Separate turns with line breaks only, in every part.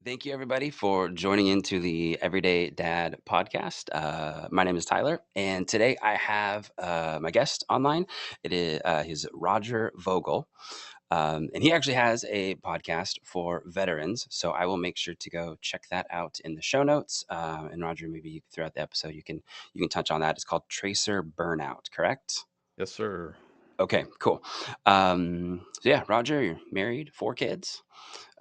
Thank you, everybody, for joining into the Everyday Dad podcast. My name is Tyler, and today I have my guest online. It is he's Roger Vogel, and he actually has a podcast for veterans. So I will make sure to go check that out in the show notes. And Roger, maybe throughout the episode you can touch on that. It's called Tracer Burnout, correct?
Yes, sir.
Okay, cool. So yeah, Roger, you're married, 4 kids.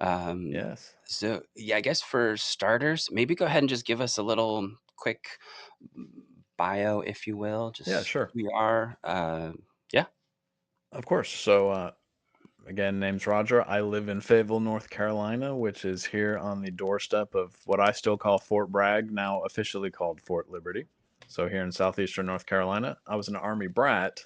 Um,
Yes.
so yeah, I guess for starters, maybe go ahead and just give us a little quick bio, if you will,
Yeah,
just
sure.
who you are. Yeah,
Of course. So, again, name's Roger. I live in Fayetteville, North Carolina, which is here on the doorstep of what I still call Fort Bragg, now officially called Fort Liberty. So, here in southeastern North Carolina, I was an Army brat.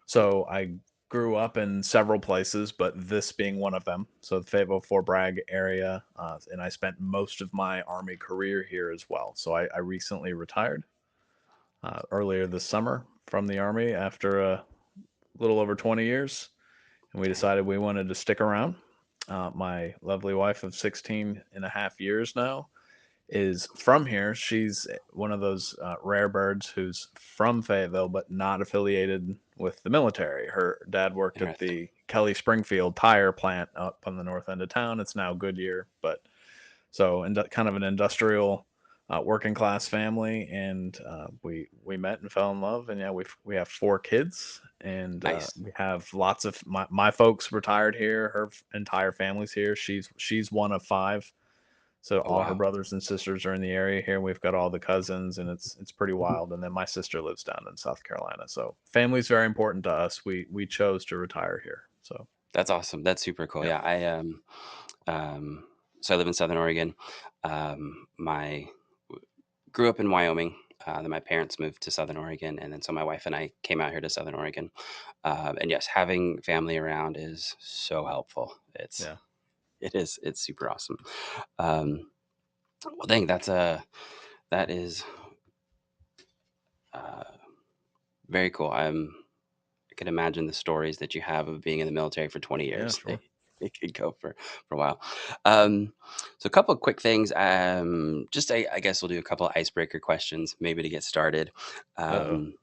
So, I grew up in several places, but this being one of them. So, the Fayetteville, Fort Bragg area. And I spent most of my Army career here as well. So, I recently retired earlier this summer from the Army after a little over 20 years, and we
dang,
decided we wanted to stick around. My lovely wife of 16 and a half years now is from here. She's one of those rare birds who's from Fayetteville, but not affiliated with the military. Her dad worked at
interesting.
the Kelly Springfield tire plant up on the north end of town. It's now Goodyear, but so kind of an industrial working class family, and we met and fell in love, and yeah, we have 4 kids, and
Nice.
we have lots of my folks retired here. Her entire family's here. She's one of 5, so
Oh
all her
wow.
brothers and sisters are in the area here. We've got all the cousins, and it's pretty wild. And then my sister lives down in South Carolina, so family's very important to us. We chose to retire here, so
That's awesome. That's super cool.
yeah.
Yeah, um, so I live in Southern Oregon. My grew up in Wyoming. Then my parents moved to Southern Oregon, and then so my wife and I came out here to Southern Oregon. And yes, having family around is so helpful.
Yeah.
It's super awesome. Um, well, dang, that is uh, very cool. I can imagine the stories that you have of being in the military for 20
Yeah,
years.
sure.
It could go for a while. Um, so a couple of quick things. Just I guess we'll do a couple of icebreaker questions, maybe to get started.
Uh-oh.
Um,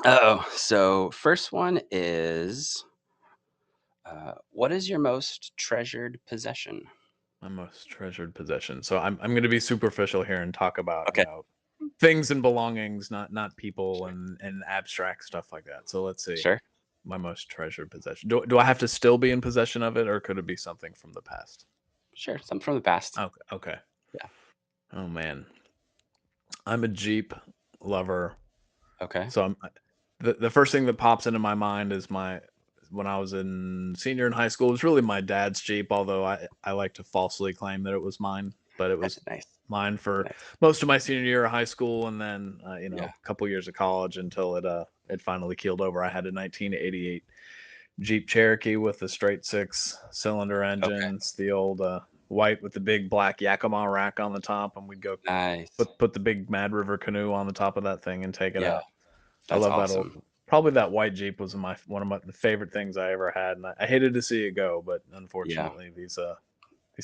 oh, so first one is, what is your most treasured possession?
My most treasured possession. So I'm going to be superficial here and talk about,
Okay,
things and belongings, not people
sure,
and abstract stuff like that. So let's see.
sure,
My most treasured possession. Do I have to still be in possession of it, or could it be something from the past?
sure. Something from the past.
Okay. Okay.
Yeah.
Oh man. I'm a Jeep lover.
Okay.
So the first thing that pops into my mind is my when I was in senior in high school. It was really my dad's Jeep, although I like to falsely claim that it was mine, but it was
Nice.
mine for
Nice.
most of my senior year of high school, and then
Yeah.
a couple years of college until it finally keeled over. I had a 1988 Jeep Cherokee with a straight 6-cylinder
Okay.
engine. It's the old white with the big black Yakima rack on the top, and we'd go
Nice.
put the big Mad River canoe on the top of that thing and take it
Yeah.
out. I
That's
love that old.
awesome.
Probably that white Jeep was one of my the favorite things I ever had, and I hated to see it go, but
Yeah.
unfortunately, these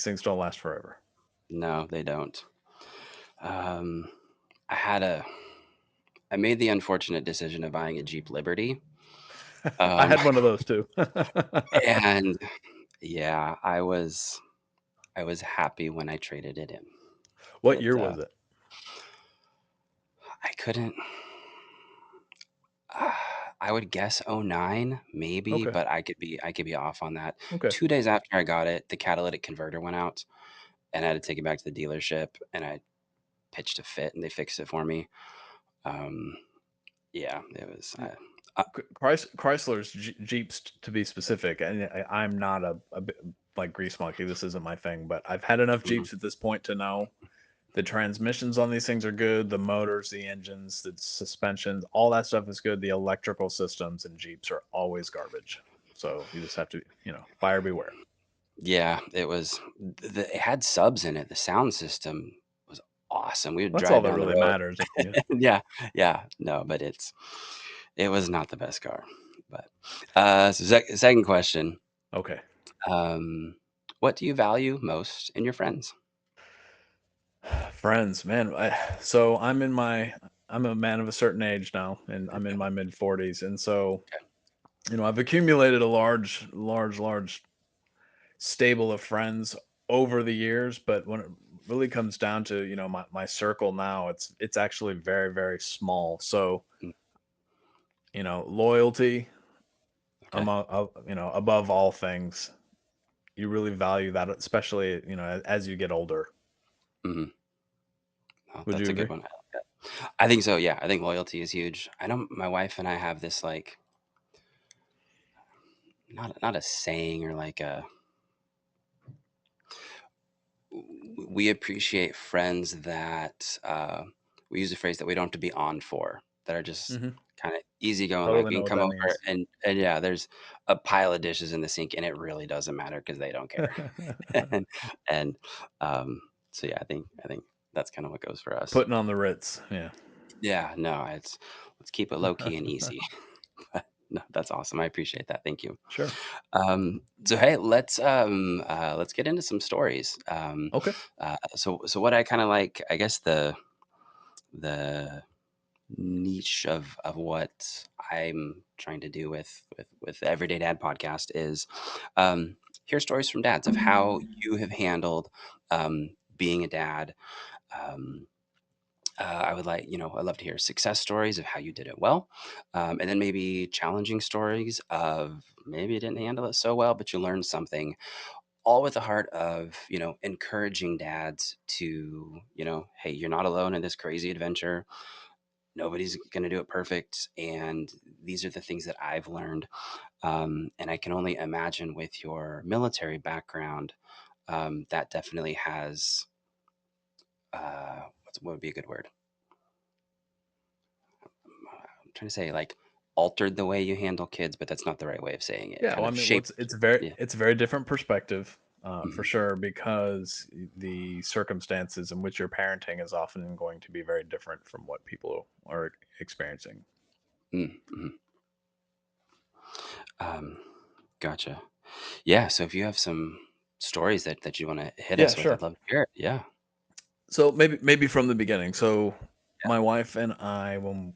things don't last forever.
No, they don't. Um, I had a I made the unfortunate decision of buying a Jeep Liberty.
I
Um,
had one of those too.
and yeah, I was happy when I traded it in.
What
It
year was it?
I couldn't I would guess '09 maybe,
Okay,
but I could be off on that.
okay.
2 days after I got it, the catalytic converter went out, and I had to take it back to the dealership, and I pitched a fit, and they fixed it for me. Um, yeah, it was,
Chrysler's Jeeps, to be specific, and I'm not a bit like grease monkey. This isn't my thing, but I've had enough
mhm.
Jeeps at this point to know the transmissions on these things are good. The motors, the engines, the suspensions, all that stuff is good. The electrical systems in Jeeps are always garbage. So you just have to, buyer beware.
Yeah, it had subs in it. The sound system was awesome. We would
That's all
drive
that
down the
really
road.
matters.
Yeah, yeah, no, but it was not the best car. But, so second question,
Okay.
um, what do you value most in your friends?
Friends, man. So I'm a man of a certain age now, and I'm in
Yeah.
my mid 40s, and so
Okay.
I've accumulated a large stable of friends over the years. But when it really comes down to my circle now, it's actually very small. So
Mm,
loyalty
okay.
above all things, you really value that, especially as you get older.
Mhm. Oh,
Would
that's
you
a good
agree?
one. I like that. I think so, yeah. I think loyalty is huge. I know my wife and I have this, like, not a saying or like a we appreciate friends that, we use the phrase that we don't have to be on for, that are just
Hmm.
kinda easygoing, like,
Totally
we
know
can
what
come
that
over
means.
and yeah, there's a pile of dishes in the sink, and it really doesn't matter because they don't care. And and, so yeah, I think that's kinda what goes for us.
Putting on the Ritz, yeah.
Yeah, no, it's let's keep it low key and easy. No, that's awesome. I appreciate that. Thank you.
Sure.
So hey, let's get into some stories.
Okay.
So what I kind of like, I guess the niche of what I'm trying to do with the Everyday Dad podcast is hear stories from dads of how you have handled being a dad. Um, I would like, I'd love to hear success stories of how you did it well. And then maybe challenging stories of maybe you didn't handle it so well, but you learned something, all with the heart of, encouraging dads to, hey, you're not alone in this crazy adventure. Nobody's going to do it perfect. And these are the things that I've learned. And I can only imagine with your military background, that definitely has, what would be a good word? I'm trying to say, like, altered the way you handle kids, but that's not the right way of saying it.
Yeah,
Kind
well, I
of
mean, well,
shaped.
it's
Yeah.
it's a very different perspective, for
Mhm.
sure, because the circumstances in which you're parenting is often going to be very different from what people are experiencing.
Mm, mhm. Um, gotcha. Yeah, so if you have some stories that you wanna hit
Yeah,
us with,
sure.
I'd love to hear it. Yeah.
So maybe from the beginning. So
Yeah.
my wife and I, when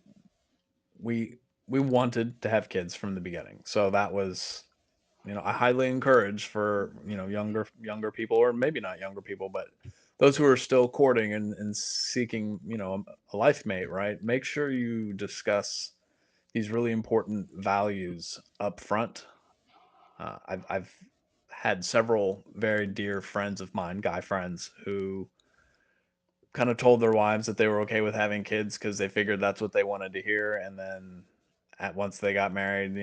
we we wanted to have kids from the beginning, so that was I highly encourage for younger people, or maybe not younger people, but those who are still courting and seeking a life mate, right? Make sure you discuss these really important values up front. I've had several very dear friends of mine, guy friends, who kind of told their wives that they were okay with having kids because they figured that's what they wanted to hear, and then at once they got married,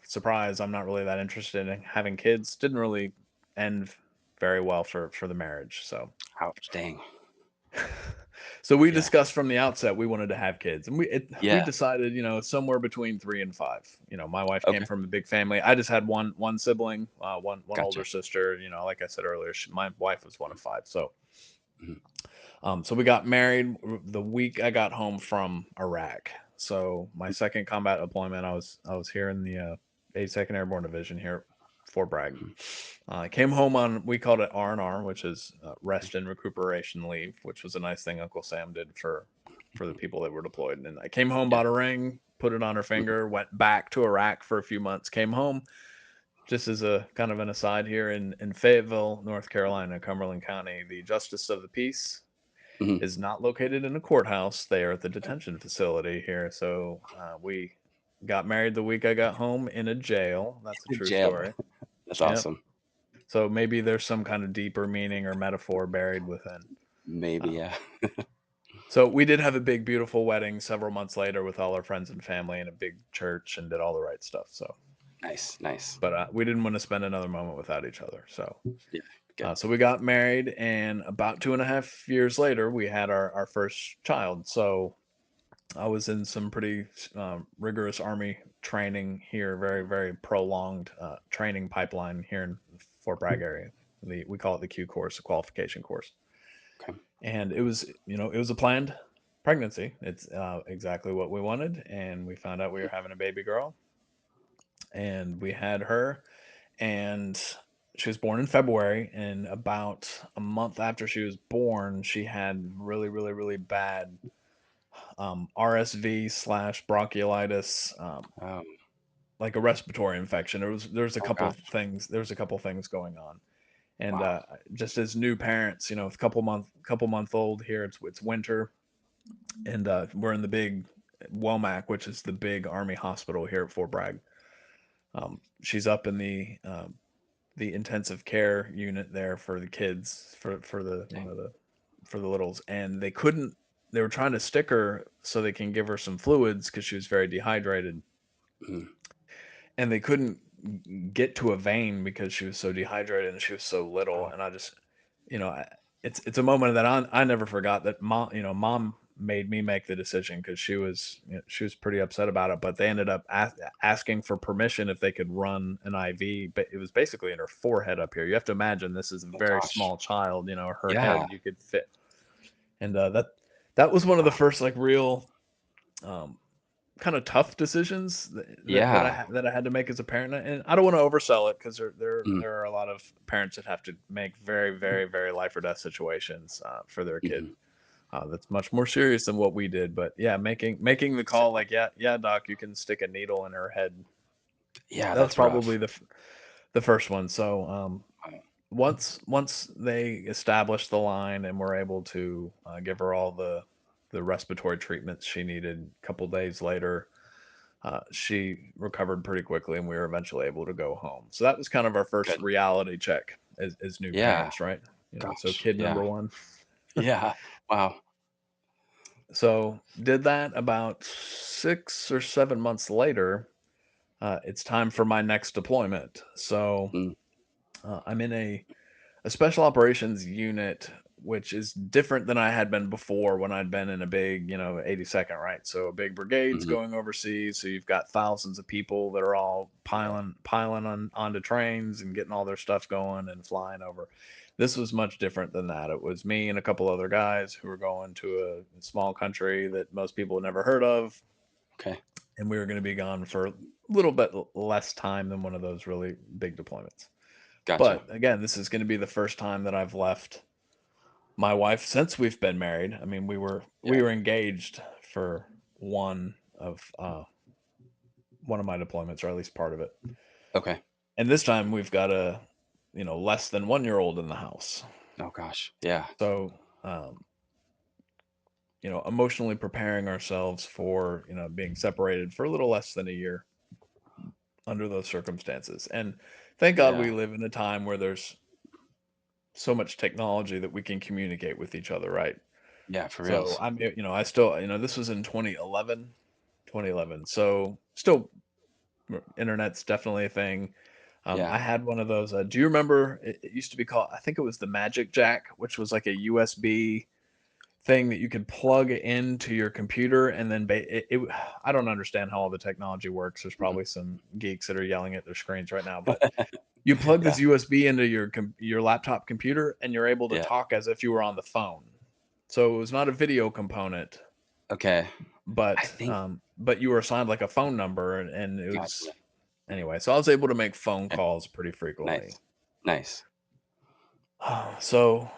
surprise, I'm not really that interested in having kids. Didn't really end very well for the marriage. So
Ouch, dang.
so we
Yeah.
discussed from the outset we wanted to have kids, and we
Yeah.
decided somewhere between 3 and 5. My wife came
Okay.
from a big family. I just had one sibling, one older
Gotcha.
sister. Like I said earlier, my wife was one of 5. So
Mhm.
so we got married the week I got home from Iraq. So my second combat deployment, I was here in the 82nd Airborne Division here, at Fort Bragg.
Mhm.
I came home on, we called it R&R, which is
Okay.
rest and recuperation leave, which was a nice thing Uncle Sam did for the
Mhm.
people that were deployed. And I came home,
Yeah.
bought a ring, put it on her
Mhm.
finger, went back to Iraq for a few months, came home. Just as a kind of an aside here, in Fayetteville, North Carolina, Cumberland County, the Justice of the Peace
Mhm.
is not located in a courthouse. They are at the detention facility here. So we got married the week I got home in a jail. That's a true
Jail.
story.
That's
Yep.
awesome.
So maybe there's some kind of deeper meaning or metaphor buried within.
Maybe,
Um,
yeah.
so we did have a big, beautiful wedding several months later with all our friends and family in a big church and did all the right stuff. So,
Nice, nice.
but we didn't want to spend another moment without each other. So,
Yeah, good.
so we got married, and about 2.5 years later, we had our first child. So I was in some pretty rigorous Army training here, very prolonged training pipeline here in Fort Bragg area. We call it the Q course, the qualification course,
Okay.
and it was a planned pregnancy. It's exactly what we wanted, and we found out we were having a baby girl, and we had her, and she was born in February, and about a month after she was born, she had really, really, really bad RSV slash bronchiolitis,
Oh,
like a respiratory infection. There's a
oh
couple
gosh.
things going on, and
Wow.
just as new parents, a couple month old here, it's winter, and we're in the big Womack, which is the big Army hospital here at Fort Bragg. She's up in the intensive care unit there for the kids for the
Dang.
for the littles, and they were trying to stick her so they can give her some fluids because she was very dehydrated,
Mm.
and they couldn't get to a vein because she was so dehydrated and she was so little.
Oh,
And I just, you know, I, it's a moment that I never forgot, that mom made me make the decision because she was pretty upset about it. But they ended up asking for permission if they could run an IV, but it was basically in her forehead up here. You have to imagine this is a
oh
very
gosh.
small child. Her
Yeah.
head you could fit, and that was one of the
Wow.
first like real um, kind of tough decisions
Yeah.
that I had to make as a parent. And I don't want to oversell it, because
Mm,
there are a lot of parents that have to make very, very, very life or death situations for their kid.
mhm.
That's much more serious than what we did. But yeah, making the call,
Certainly.
like, yeah, yeah, doc, you can stick a needle in her head.
Yeah,
That was
that's
probably
rough.
the first one. So
Wow.
once they established the line and were able to give her all the respiratory treatments she needed, a couple days later, she recovered pretty quickly, and we were eventually able to go home. So that was kind of our first
Good.
reality check as new
Yeah.
parents, right? So
Gosh.
kid
Yeah.
number one.
Yeah. Wow.
So did that about 6 or 7 months later. It's time for my next deployment. So
Mm,
I'm in a special operations unit, which is different than I had been before when I'd been in a big, 82nd, right? So a big brigade's
mhm.
going overseas, so you've got thousands of people that are all
Yeah.
piling onto trains and getting all their stuff going and flying over. This was much different than that. It was me and a couple other guys who were going to a small country that most people had never heard of,
Okay.
and we were going to be gone for a little bit less time than one of those really big deployments.
Gotcha.
But again, this is going to be the first time that I've left my wife since we've been married. I mean,
Yeah.
we were engaged for one of my deployments, or at least part of it.
Okay.
And this time we've got a less than 1 year old in the house.
Oh gosh. Yeah.
So emotionally preparing ourselves for being separated for a little less than a year under those circumstances. And thank God
Yeah.
we live in a time where there's so much technology that we can communicate with each other, right?
Yeah, for
So
reals.
I still, this was in 2011, 2011. So still, internet's definitely a thing.
Yeah.
I had one of those. Do you remember? It used to be called, I think it was the Magic Jack, which was like a USB thing that you could plug into your computer, and then I don't understand how all the technology works. There's
Mhm.
probably some geeks that are yelling at their screens right now, but you plug
Yeah.
this USB into your laptop computer, and you're able to
Yeah.
talk as if you were on the phone. So it was not a video component,
Okay. I think
but you were assigned like a phone number, and it was
gotcha.
anyway. So I was able to make phone
Yeah.
calls pretty frequently.
Nice. Nice.
So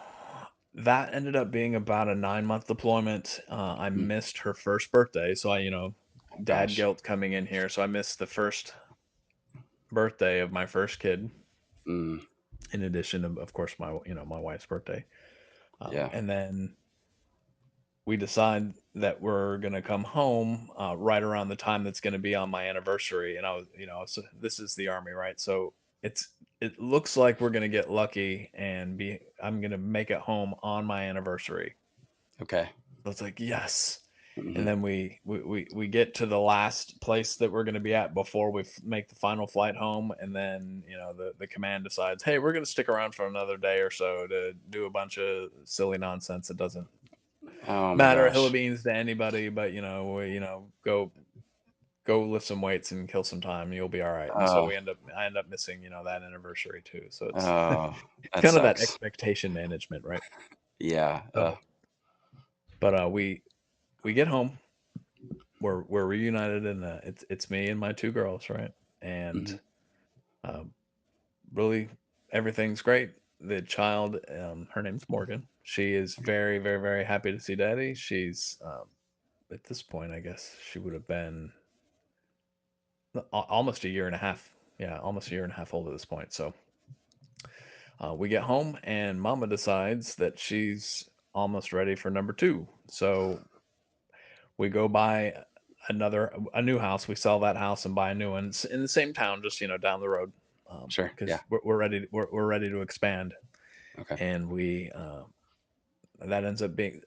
that ended up being about a 9 month deployment. I
Mm.
missed her first birthday, so
Oh
dad
gosh.
guilt coming in here. So I missed the first birthday of my first kid,
Mm.
in addition to, of course, my wife's birthday.
Yeah.
And then we decide that we're gonna come home right around the time that's gonna be on my anniversary. And I was, so this is the army, right? So it looks like we're gonna get lucky and be I'm gonna make it home on my anniversary.
Okay.
So it's like, yes. And
Mhm.
then we get to the last place that we're going to be at before we make the final flight home, and then the command decides, hey, we're going to stick around for another day or so to do a bunch of silly nonsense that doesn't
Oh my
matter a hill of
gosh.
beans to anybody, but go lift some weights and kill some time, and you'll be all right. And so
Oh,
I end up missing that anniversary too. So it's
oh,
it's
that
kind of that
sucks.
expectation management, right?
Yeah.
So, but we get home, we're reunited, and it's me and my two girls, right? And
Mhm.
um, really, everything's great. The child, her name's Morgan. She is very, very, very happy to see daddy. She's at this point, I guess she would have been almost a year and a half. Yeah, almost a year and a half old at this point. So we get home, and Mama decides that she's almost ready for number two. So we go buy a new house. We sell that house and buy a new one. It's in the same town, just down the road,
Sure. Yeah.
because we're ready to expand,
Okay.
and we that ends up being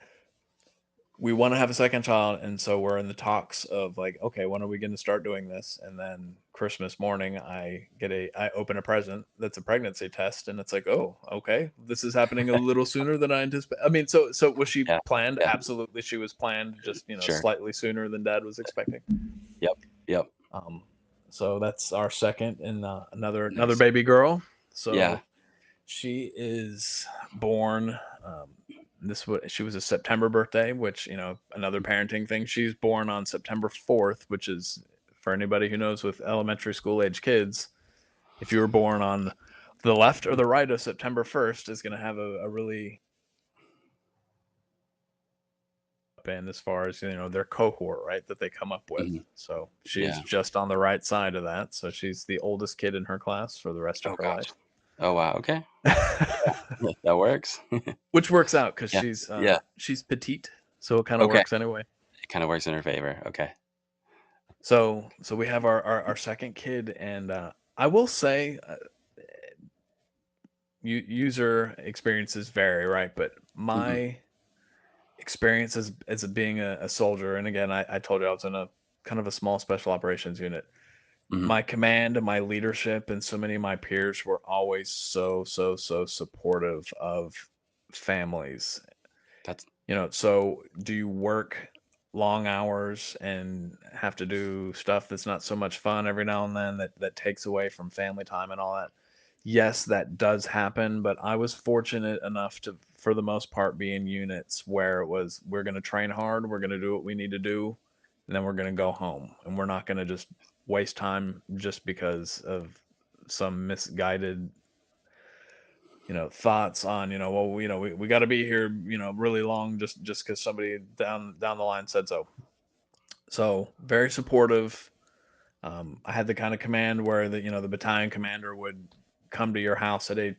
we want to have a second child, and so we're in the talks of like, okay, when are we going to start doing this? And then Christmas morning, I open a present that's a pregnancy test, and it's like, oh, okay, this is happening a little sooner than I anticipated. I mean, so was she
Yeah.
planned?
Yeah.
Absolutely, she was planned, just
Sure.
slightly sooner than Dad was expecting.
Yep. Yep.
Um, so that's our second, and another
Nice.
baby girl.
Yeah.
So she is born. She was a September birthday, which another parenting thing. She's born on September 4th, which is for anybody who knows with elementary school age kids. If you were born on the left or the right of September 1st, is going to have a really in as far as their cohort, right, that they come up with.
Mhm.
So she's
Yeah.
just on the right side of that. So she's the oldest kid in her class for the rest of
Oh
her
gosh.
life.
Oh wow. Okay. Yeah. That works.
Which works out because
Yeah. Yeah.
she's petite, so it kind of
Okay.
works anyway.
It kind of works in her favor. Okay.
So we have our second kid, and I will say, user experiences vary, right? But
Hmm.
my experience as being a soldier, and again, I told you I was in a kind of a small special operations unit.
Hmm.
My command and my leadership and so many of my peers were always so supportive of families.
That's
So do you work long hours and have to do stuff that's not so much fun every now and then that takes away from family time and all that? Yes, that does happen, but I was fortunate enough to, for the most part, be in units where it was we're going to train hard, we're going to do what we need to do, and then we're going to go home, and we're not going to just waste time just because of some misguided thoughts on well we got to be here really long just because somebody down the line said so. So very supportive. I had the kind of command where the battalion commander would come to your house at a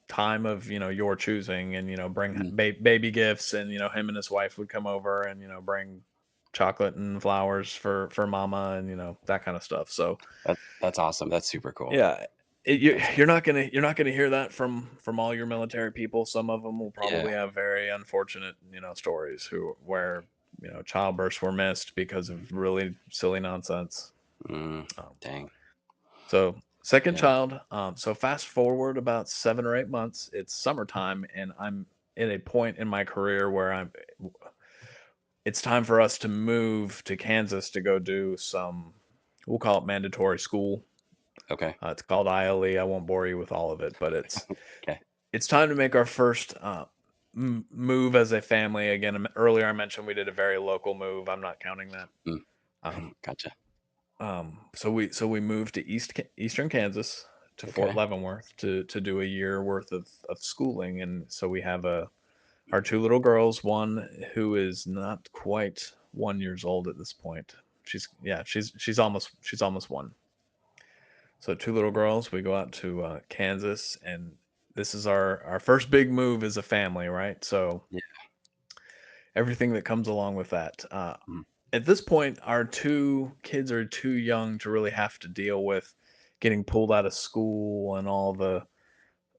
time of your choosing, and bring
mhm.
baby gifts, and him and his wife would come over and bring chocolate and flowers for mama, and that kind of stuff. So
That's awesome. That's super cool.
yeah,
That's
you're not gonna hear that from all your military people. Some of them will
yeah.
probably have very unfortunate, stories where childbirths were missed because of really silly nonsense.
Mm,
Um,
dang.
so second
Yeah.
child. So fast forward about 7 or 8 months. It's summertime, and I'm at a point in my career where it's time for us to move to Kansas to go do some. We'll call it mandatory school.
Okay.
It's called ILE. I won't bore you with all of it, but
Okay.
it's time to make our first move as a family. Again, earlier I mentioned we did a very local move. I'm not counting that.
Mm,
Um,
gotcha.
so we moved to Eastern Kansas to Fort
Okay.
Leavenworth to do a year worth of schooling, and so we have our two little girls. One who is not quite 1 years old at this point. She's almost one. So two little girls. We go out to Kansas, and this is our first big move as a family, right? So
Yeah.
everything that comes along with that.
Mhm.
At this point, our two kids are too young to really have to deal with getting pulled out of school and all the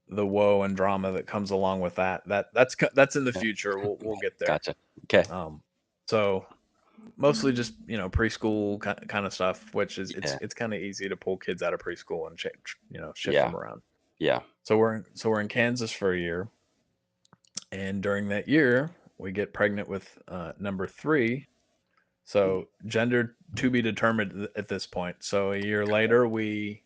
woe and drama that comes along with that. That's in the
Yeah.
future. We'll get there.
Gotcha. Okay.
Um, so mostly just preschool kind of stuff, which is it's
Yeah.
it's kind of easy to pull kids out of preschool and change shift
Yeah.
them around.
Yeah.
So we're in Kansas for a year, and during that year, we get pregnant with number three.
Mm,
So gender to be determined at this point. So a year later, we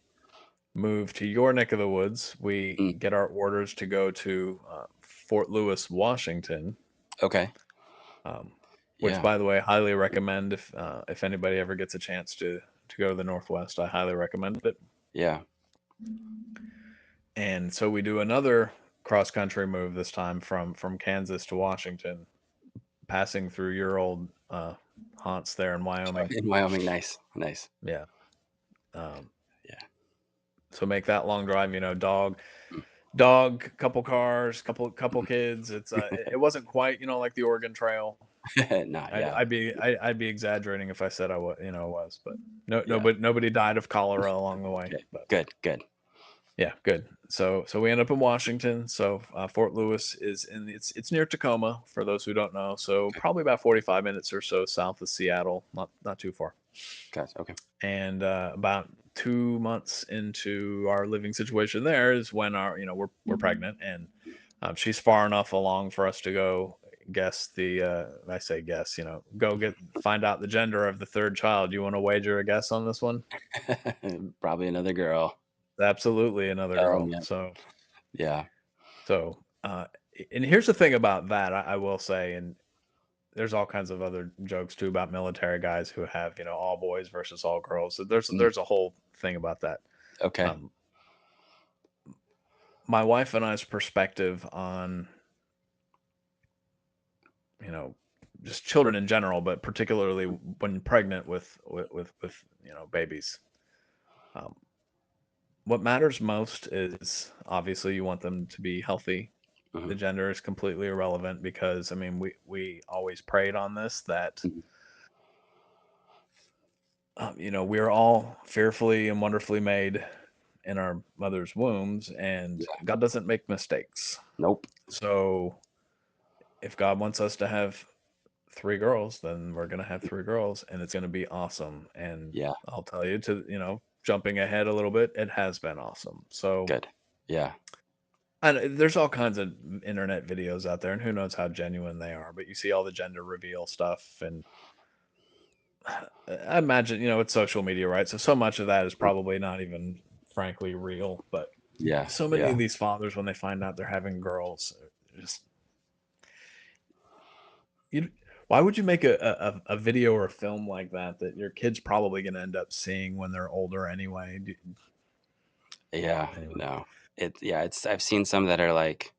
move to your neck of the woods. We
mm,
get our orders to go to Fort Lewis, Washington.
okay.
Um, which,
Yeah.
by the way, I highly recommend if anybody ever gets a chance to go to the Northwest. I highly recommend it.
Yeah.
And so we do another cross country move this time from Kansas to Washington, passing through your old haunts there in Wyoming.
In Wyoming, nice, nice.
Yeah. Um,
Yeah.
so make that long drive, dog,
Mm.
couple cars, couple kids. It wasn't quite, like the Oregon Trail.
Nah,
I'd,
yeah,
I'd be I'd be exaggerating if I said I was, was, but
yeah.
nobody died of cholera along the way.
Okay,
But
good, good.
yeah, good. So we end up in Washington. So Fort Lewis is it's near Tacoma for those who don't know. So
Okay,
probably about 45 minutes or so south of Seattle, not too far.
gotcha. Okay.
And about 2 months into our living situation there is when we're pregnant, and she's far enough along for us to go guess the I say guess, go get find out the gender of the third child. You want to wager a guess on this one?
Probably another girl.
Absolutely another
Oh
girl.
man. Yeah.
So and here's the thing about that, I will say, and there's all kinds of other jokes too about military guys who have, all boys versus all girls. So
Mm,
there's a whole thing about that.
okay.
Um, my wife and I's perspective on, you know, just children in general, but particularly when pregnant with babies. Um, what matters most is obviously you want them to be healthy. The
Mhm,
gender is completely irrelevant because I mean we always prayed on this that
mhm.
we're all fearfully and wonderfully made in our mother's wombs, and
Yeah.
God doesn't make mistakes.
Nope.
So if God wants us to have three girls, then we're gonna have three girls, and it's gonna be awesome. And
Yeah.
I'll tell you, to jumping ahead a little bit, it has been awesome. So
Good. Yeah.
and there's all kinds of internet videos out there, and who knows how genuine they are, but you see all the gender reveal stuff, and I imagine, it's social media, right? So much of that is
Mm.
probably not even frankly real, but
Yeah.
so many
Yeah.
of these fathers, when they find out they're having girls, just you why would you make a video or a film like that that your kid's probably going to end up seeing when they're older anyway?
Yeah.
Anyway,
No. Yeah, I've seen some that are like,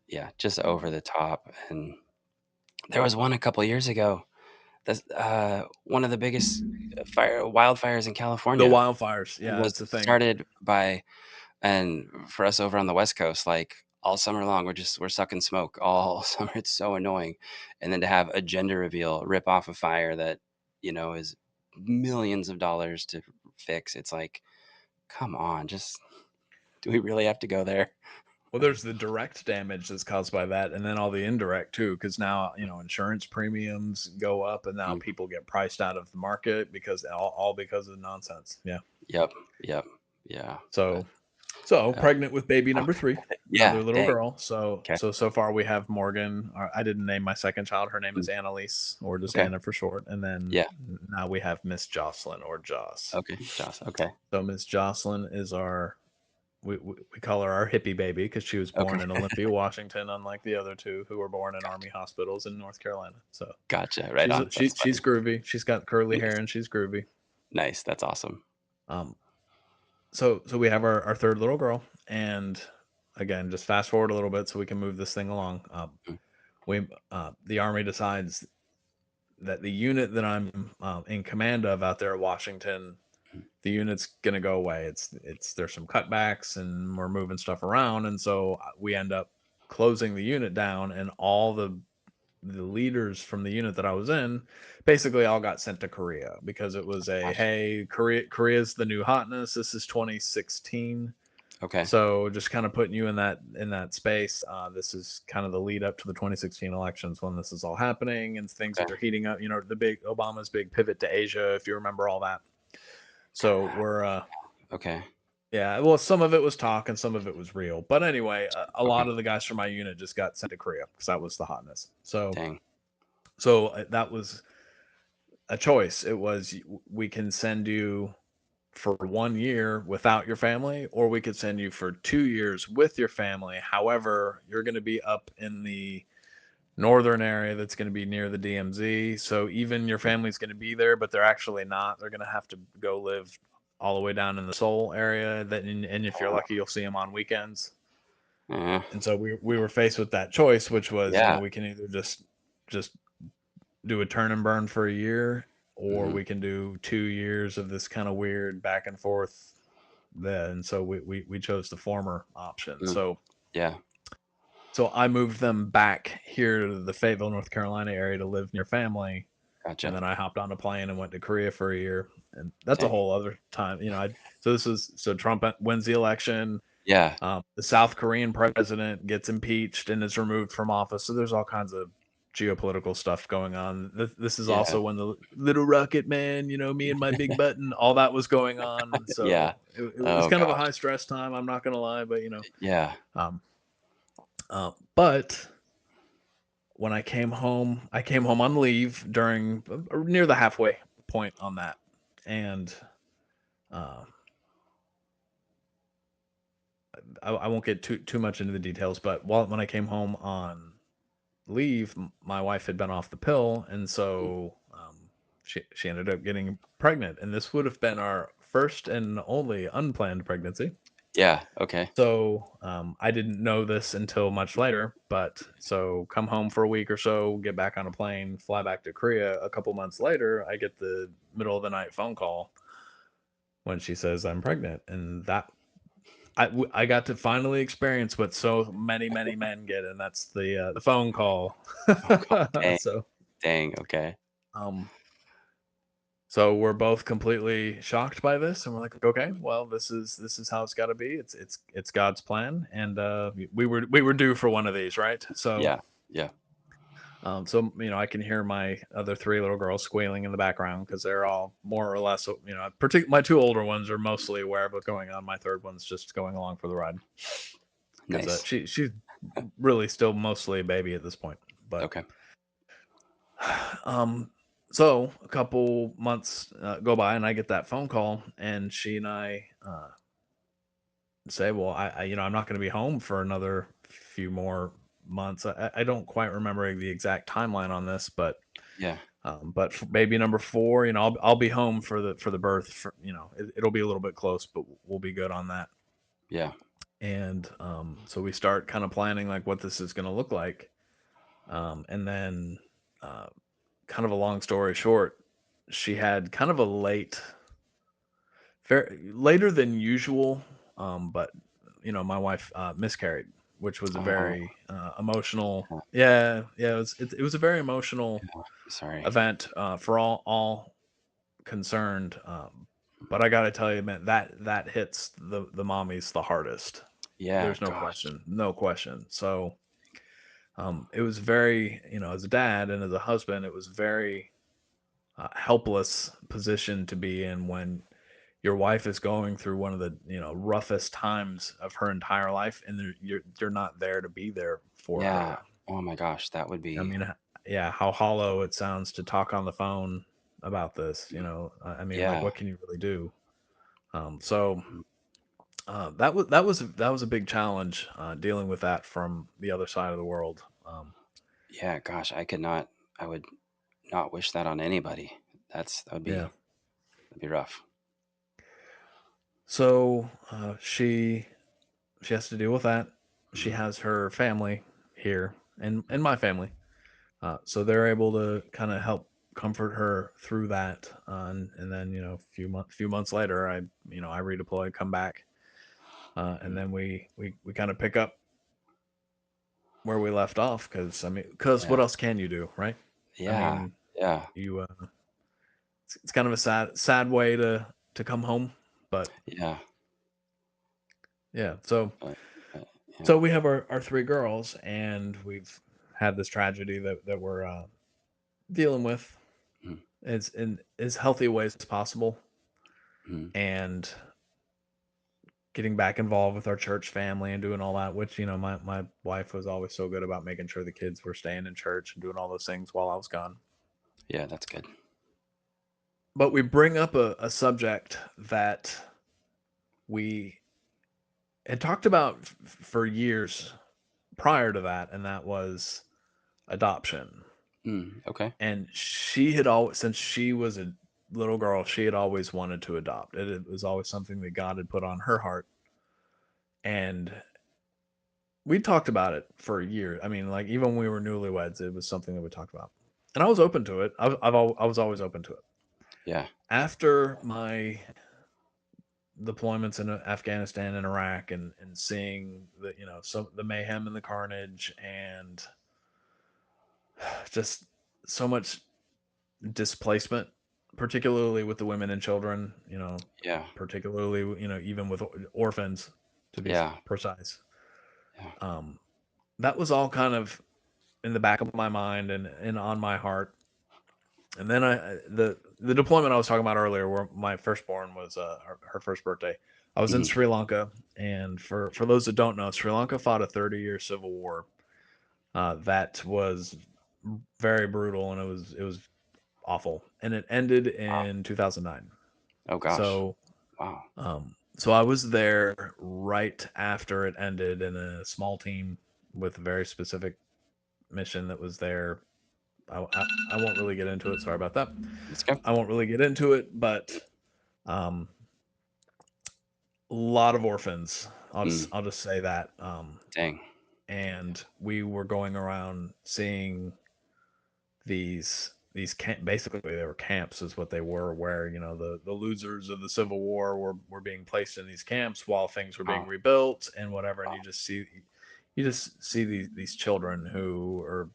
yeah, just over the top. And there was one a couple years ago. That's one of the biggest wildfires in
the
California
wildfires, yeah,
was
it's a thing.
started by, and for us over on the West Coast, like all summer long, we're sucking smoke all summer. It's so annoying. And then to have a gender reveal rip off a fire that, is millions of dollars to fix. It's like, come on, just do we really have to go there?
Well, there's the direct damage that's caused by that, and then all the indirect too, because now insurance premiums go up, and now
Mm,
people get priced out of the market because all because of nonsense. Yeah.
yep, yep, yeah, but,
So
uh,
pregnant with baby
oh,
number three,
yeah,
another little
dang,
girl. So
okay,
so far we have Morgan. I didn't name my second child. Her name
mm,
is Annalise, or just
okay,
Anna for short. And then
yeah,
now we have Miss Jocelyn, or Joss.
okay, Joss, okay,
So Miss Jocelyn is our we call her our hippie baby because she was born
okay,
in Olympia, Washington, unlike the other two who were born in army hospitals in North Carolina. So
gotcha, right on, that's
she's
funny.
groovy. She's got curly hair
Nice,
and she's groovy.
nice, that's awesome.
Um, so we have our third little girl, and again, just fast forward a little bit so we can move this thing along.
Mm,
We The army decides that the unit that I'm in command of out there at Washington,
mm,
the unit's gonna go away. It's there's some cutbacks and we're moving stuff around, and so we end up closing the unit down, and all the leaders from the unit that I was in basically all got sent to Korea because it was a
gotcha,
hey, Korea's the new hotness. This is 2016.
okay,
So just kind of putting you in that space. This is kind of the lead up to the 2016 elections when this is all happening and things
okay,
are heating up. The big Obama's big pivot to Asia, if you remember all that. So we're
okay,
yeah, well, some of it was talk and some of it was real. But anyway, a
okay,
lot of the guys from my unit just got sent to Korea because that was the hotness. So
dang,
that was a choice. It was we can send you for 1 year without your family, or we could send you for 2 years with your family. However, you're going to be up in the northern area that's going to be near the DMZ. So even your
okay,
family's going to be there, but they're actually not. They're going to have to go live. all the way down in the Seoul area. And if you're
Oh,
lucky, you'll see them on weekends.
uh,
And so we were faced with that choice, which was,
yeah.
we can either just do a turn and burn for a year, or
Mhm,
we can do 2 years of this kind of weird back and forth. Then so we chose the former option.
mm, yeah,
So I moved them back here to the Fayetteville, North Carolina area to live near family, and
gotcha.
then I hopped on a plane and went to Korea for a year, and that's a
Dang.
whole other time. So Trump wins the election.
Yeah.
The South Korean president gets impeached and is removed from office. So there's all kinds of geopolitical stuff going on. This is
Yeah.
also when the Little Rocket Man, me and my big button, all that was going on.
Yeah.
So it was
Oh
kind of a
gosh.
high stress time. I'm not gonna lie, but
Yeah.
um, but when I came home on leave during near the halfway point on that, and uh, I won't get too much into the details. But when I came home on leave, my wife had been off the pill, and
Mm,
so she ended up getting pregnant, and this would have been our first and only unplanned pregnancy.
yeah, okay.
So I didn't know this until much later, but so come home for a week or so, get back on a plane, fly back to Korea. A couple months later, I get the middle of the night phone call when she says I'm pregnant, and I got to finally experience what so many men get, and that's the phone call.
Oh god, dang,
so
dang, okay.
um so we're both completely shocked by this, and we're like, okay, well, this is how it's got to be. It's God's plan, and we were due for one of these, right?
Yeah, yeah.
I can hear my other three little girls squealing in the background because they're all more or less, my two older ones are mostly aware of what's going on. My third one's just going along for the ride because
Nice.
she's really still mostly a baby at this point, but
Okay.
Um, so a couple months go by, and I get that phone call, and she and I say, "Well, I'm not going to be home for another few more months." I don't quite remember the exact timeline on this,
Yeah,
but for baby number four, I'll be home for the birth. It'll be a little bit close, but we'll be good on that.
yeah.
And so we start kind of planning like what this is going to look like, and then. Uh, Kind of a long story short, she had kind of a later than usual, but my wife miscarried, which was a
Oh,
very emotional.
yeah,
Yeah, yeah, it was a very emotional
yeah. Sorry.
event for all concerned. But I gotta tell you, man, that hits the mommies the hardest.
Yeah,
There's no
gosh.
question, no question. So it was very, as a dad and as a husband, it was very helpless position to be in when your wife is going through one of the roughest times of her entire life, and you're not there to be there for
Yeah.
her.
Oh my gosh, that would
I
be
mean, yeah, how hollow it sounds to talk on the phone about this. I mean, like,
yeah.
what can you really do? So
Mhm.
that was a big challenge dealing with that from the other side of the world.
Yeah, gosh, I would not wish that on anybody. That would be
Yeah.
that'd be rough.
So she has to deal with that. She
Mhm.
has her family here, and my family, so they're able to kind of help comfort her through that. And then few months later, I redeploy, come back, and
Mhm.
then we kind of pick up where we left off. Because
Yeah.
what else can you do, right? I
Yeah.
mean,
Yeah.
you it's kind of a sad way to come home, but
Yeah.
yeah. So
But, but yeah.
so we have our three girls, and we've had this tragedy that we're dealing with
Mhm.
in as healthy a ways as possible,
Mhm.
and getting back involved with our church family and doing all that, which my wife was always so good about making sure the kids were staying in church and doing all those things while I was gone.
Yeah, that's good.
But we bring up a subject that we had talked about for years prior to that, and that was adoption.
Okay.
And she had always, since she was a little girl she had always wanted to adopt. It was always something that God had put on her heart, and we talked about it for a year. I mean, like even when we were newlyweds, it was something that we talked about, and I was open to it. I was always open to it.
Yeah.
After my deployments in Afghanistan and Iraq, and seeing the some the mayhem and the carnage, and just so much displacement, particularly with the women and children.
Yeah.
Particularly even with orphans, to be
Yeah.
precise.
Yeah.
Um, that was all kind of in the back of my mind and on my heart. And then the deployment I was talking about earlier, where my firstborn was her first birthday. I was in
Mhm.
Sri Lanka, and for those that don't know, Sri Lanka fought a 30-year civil war that was very brutal, and it was awful, and it ended
Wow.
in 2009.
Oh gosh.
So
Wow.
so I was there right after it ended in a small team with a very specific mission that was there. I won't really get into it. Sorry about that.
Let's go.
I won't really get into it, but um, a lot of orphans.
Mm.
I'll just say that.
Dang.
And we were going around seeing basically they were camps is what they were, where the losers of the Civil War were being placed in these camps while things were being
Wow.
rebuilt and whatever. And
Wow.
you just see these children who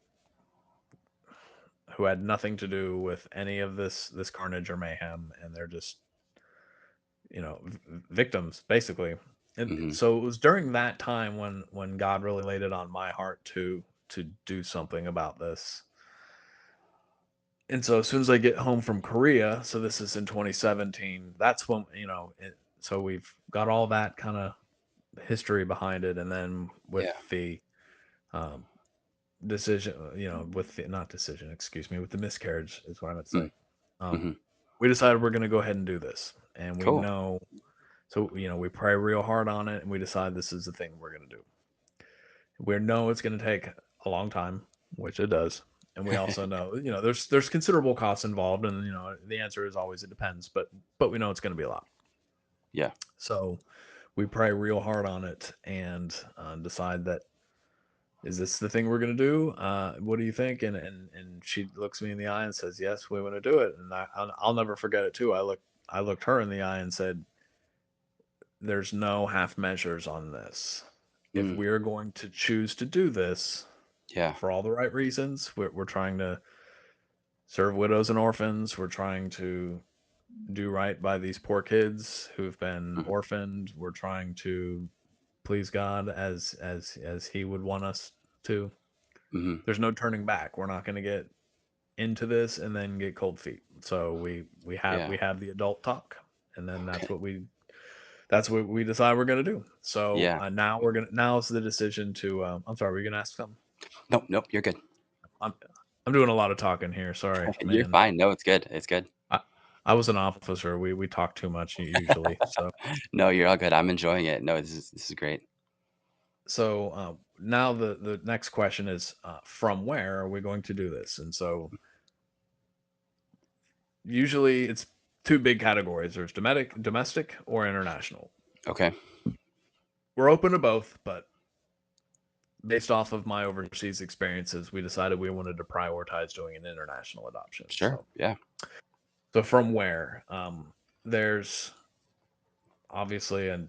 had nothing to do with any of this carnage or mayhem, and they're just victims basically. And
Mhm.
so it was during that time when God really laid it on my heart to do something about this. And so as soon as I get home from Korea, so this is in 2017, that's when so we've got all that kind of history behind it. And then with
Yeah.
the um, decision, with the not decision, excuse me, with the miscarriage is what I meant to
Mm.
say. um,
Mhm.
we decided we're going to go ahead and do this, and we
Cool.
know. So we pray real hard on it, and we decide this is the thing we're going to do. We know it's going to take a long time, which it does, and we also know there's considerable costs involved, and the answer is always it depends, but we know it's going to be a lot.
Yeah.
So we pray real hard on it, and decide that is this the thing we're going to do? What do you think? And she looks me in the eye and says, yes, we want to do it. And I'll never forget it too. I looked her in the eye and said, there's no half measures on this. If
Mm.
we're going to choose to do this
Yeah.
for all the right reasons, we're trying to serve widows and orphans. We're trying to do right by these poor kids who've been
Mhm.
orphaned. We're trying to please God as He would want us to.
Mhm.
There's no turning back. We're not going to get into this and then get cold feet. So we have
Yeah.
we have the adult talk, and then that's what we decide we're going to do. So
Yeah.
now's the decision to. I'm sorry, were you going to ask something?
Nope. Nope. You're good.
I'm I'm doing a lot of talking here. Sorry,
You're
man.
fine. No, it's good. It's good.
I, I was an officer. We talk too much usually. So
No, you're all good. I'm enjoying it. No, this is great.
now the next question is, from where are we going to do this? And so usually it's two big categories. There's domestic or international.
Okay.
We're open to both, but based off of my overseas experiences, we decided we wanted to prioritize doing an international adoption.
Sure.
So
Yeah.
from where? There's obviously a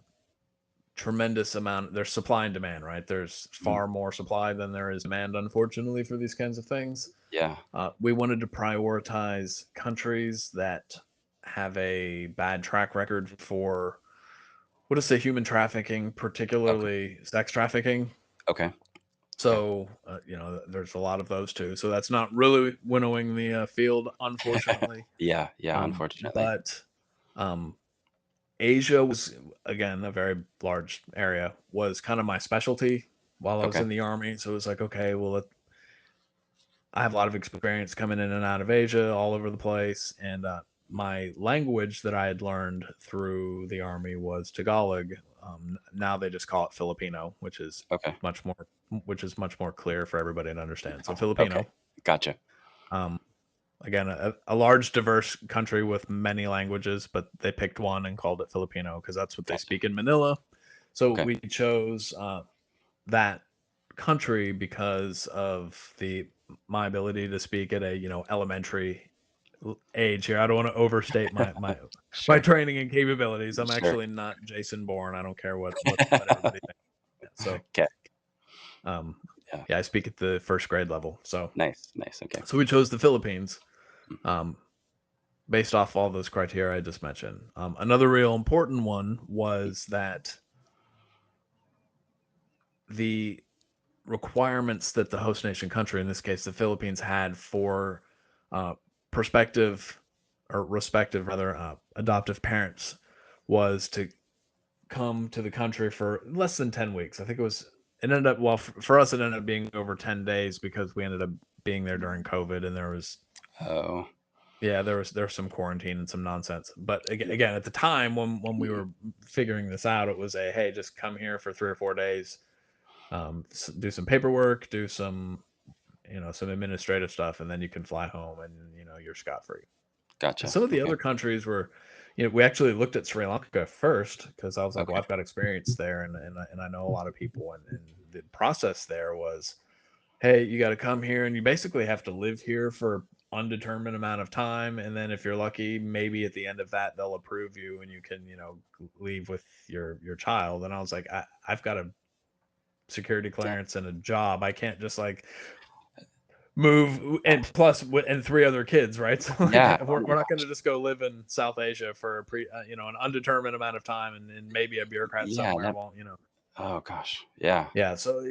tremendous amount. There's supply and demand, right? There's
Mhm.
far more supply than there is demand, unfortunately, for these kinds of things.
Yeah.
We wanted to prioritize countries that have a bad track record for, what is say, human trafficking,
Okay.
particularly sex trafficking.
Okay. Okay.
So, there's a lot of those too. So that's not really winnowing the field, unfortunately.
Yeah. Yeah. Unfortunately.
But um, Asia was, again, a very large area, was kind of my specialty while I was
Okay.
in the army. So it was like, okay, well, I have a lot of experience coming in and out of Asia, all over the place, and my language that I had learned through the army was Tagalog. Now they just call it Filipino,
Okay.
much more, which is much more clear for everybody to understand. So
Oh, okay.
Filipino.
Gotcha.
Um, again, a large, diverse country with many languages, but they picked one and called it Filipino because that's what they
Gotcha.
speak in Manila. So
Okay.
we chose that country because of the my ability to speak at a elementary age here. I don't want to overstate my
Sure.
training and capabilities. I'm
Sure.
actually not Jason Bourne. I don't care what everybody thinks. Yeah, so
Okay.
um,
Yeah.
yeah, I speak at the first grade level. So
Nice. Nice. Okay.
we chose the Philippines.
Mm.
Um, Based off all those criteria I just mentioned. Another real important one was that the requirements that the host nation country, in this case the Philippines, had for uh, prospective or respective, rather, adoptive parents was to come to the country for less than 10 weeks. I think it ended up, well, for us, it ended up being over 10 days because we ended up being there during COVID and there was,
Oh.
yeah, there was some quarantine and some nonsense. But again, at the time when we
Mm.
were figuring this out, it was a, hey, just come here for 3 or 4 days, do some paperwork, do some administrative stuff, and then you can fly home and you're scot free. And
Gotcha.
some of the
Okay.
other countries were, we actually looked at Sri Lanka first because I was like, well,
Okay.
I've got experience there, and I know a lot of people, and the process there was, hey, you got to come here, and you basically have to live here for undetermined amount of time, and then if you're lucky, maybe at the end of that they'll approve you, and you can leave with your child. And I was like, I've got a security
Yeah.
clearance and a job. I can't just like move, and plus and three other kids, right? So like
Yeah. Oh
we're
my
not going
gosh.
to just go live in South Asia for an undetermined amount of time, and maybe a bureaucrat
Yeah.
somewhere
That.
won't.
Oh gosh. Yeah.
Yeah, so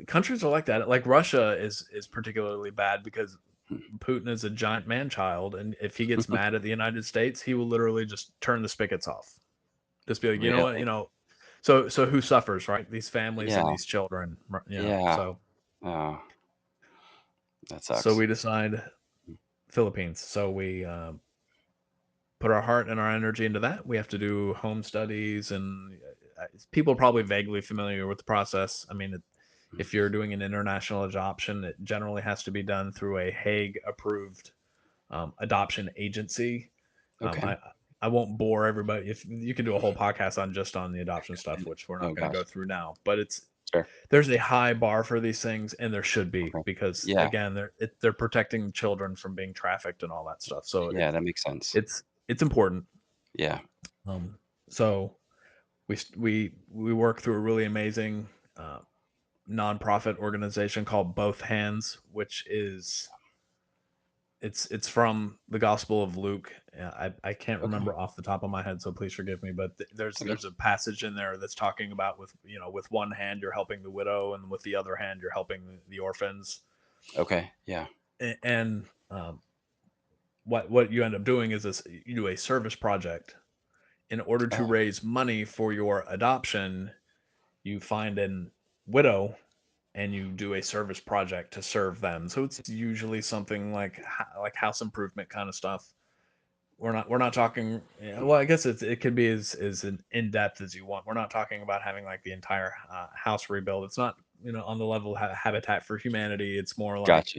countries are like that. Like Russia is particularly bad because
Mm.
Putin is a giant man child, and if he gets mad at the United States, he will literally just turn the spigots off. Just be like, you know what,
Really?
so who suffers, right? These families and
Yeah.
these children,
Yeah.
so
Oh, that
so
sucks.
we decide
Mm.
Philippines. So we put our heart and our energy into that. We have to do home studies, and people are probably vaguely familiar with the process. I mean,
Mm.
if you're doing an international adoption, it generally has to be done through a Hague approved adoption agency.
Okay.
I won't bore everybody. If you can do a whole podcast on the adoption stuff, which we're
Oh
not going to go
gosh.
through now, but
Sure.
there's a high bar for these things, and there should be,
Okay.
because
Yeah.
again, they're protecting children from being trafficked and all that stuff. So
Yeah. That makes sense.
it's important.
Yeah.
Um, so we work through a really amazing uh, nonprofit organization called Both Hands, which is it's from the Gospel of Luke. I can't
Okay.
remember off the top of my head, so please forgive me. But
Okay.
there's a passage in there that's talking about, with one hand you're helping the widow, and with the other hand you're helping the orphans.
Okay. Yeah.
And what you end up doing is this: you do a service project in order to
Oh.
raise money for your adoption. You find an widow and you do a service project to serve them. So it's usually something like house improvement kind of stuff. We're not talking. Yeah, well, I guess it could be as in depth as you want. We're not talking about having like the entire house rebuild. It's not on the level of Habitat for Humanity. It's more like
Gotcha.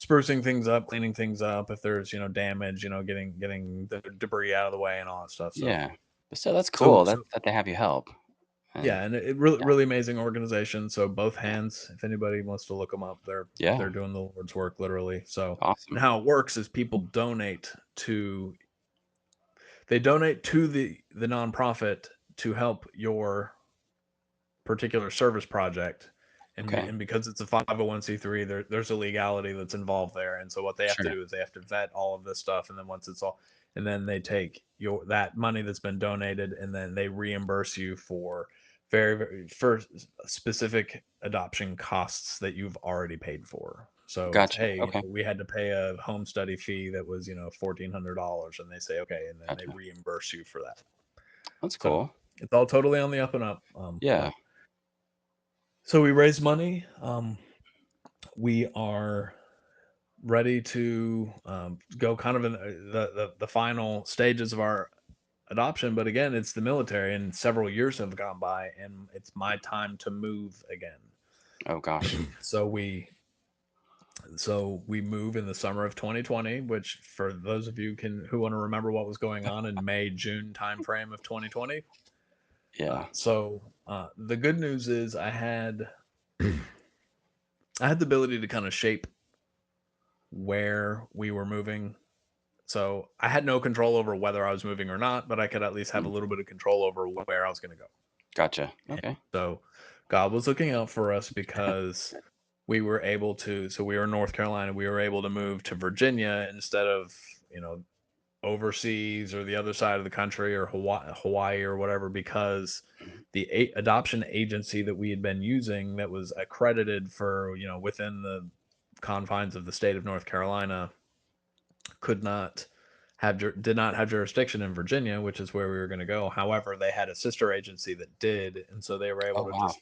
sprucing things up, cleaning things up. If there's damage, getting the debris out of the way and all that stuff. So
Yeah. But still, that's
so
cool. That
so
that they have you help. And
yeah, and it really
yeah.
really amazing organization. So Both
Yeah.
Hands, if anybody wants to look them up, they're
Yeah.
doing the Lord's work literally. So, and
Awesome.
how it works is people donate to the nonprofit to help your particular service project.
Okay.
And because it's a 501c3, there's a legality that's involved there. And so what they have to
Sure.
do is they have to vet all of this stuff, and then once it's all, and then they take that money that's been donated, and then they reimburse you for for specific adoption costs that you've already paid for. So it's,
Gotcha.
hey,
Okay.
we had to pay a home study fee that was $1,400, and they say okay, and then they
Gotcha.
reimburse you for that.
That's
So
cool.
it's all totally on the up and up.
Yeah.
But so we raise money. We are ready to go kind of in the final stages of our adoption. But again, it's the military, and several years have gone by, and it's my time to move again.
Oh gosh.
So So we move in the summer of 2020, which for those of you who want to remember what was going on in May, June timeframe of 2020.
Yeah.
The good news is I had the ability to kind of shape where we were moving. So I had no control over whether I was moving or not, but I could at least have a
Mm,
little bit of control over where I was going to go.
gotcha.
And
Okay.
so God was looking out for us because we were able to. So we were in North Carolina. We were able to move to Virginia instead of overseas or the other side of the country or Hawaii or whatever, because
Mhm.
the adoption agency that we had been using that was accredited for within the confines of the state of North Carolina could not did not have jurisdiction in Virginia, which is where we were going to go. However, they had a sister agency that did, and so they were able
Oh,
to
wow.
just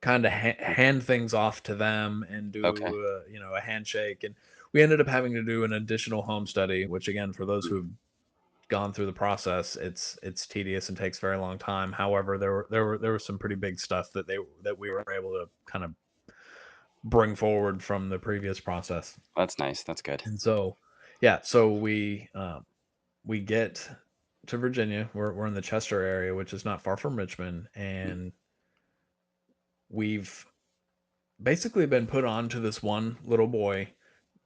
kind of hand things off to them and
Okay.
do a handshake. And we ended up having to do an additional home study, which again, for those
Mm,
who've gone through the process, it's tedious and takes a very long time. However, there was some pretty big stuff that we were able to kind of bring forward from the previous process.
that's nice. That's good.
And so, yeah, so we get to Virginia. We're in the Chester area, which is not far from Richmond,
Mm,
and we've basically been put on to this one little boy.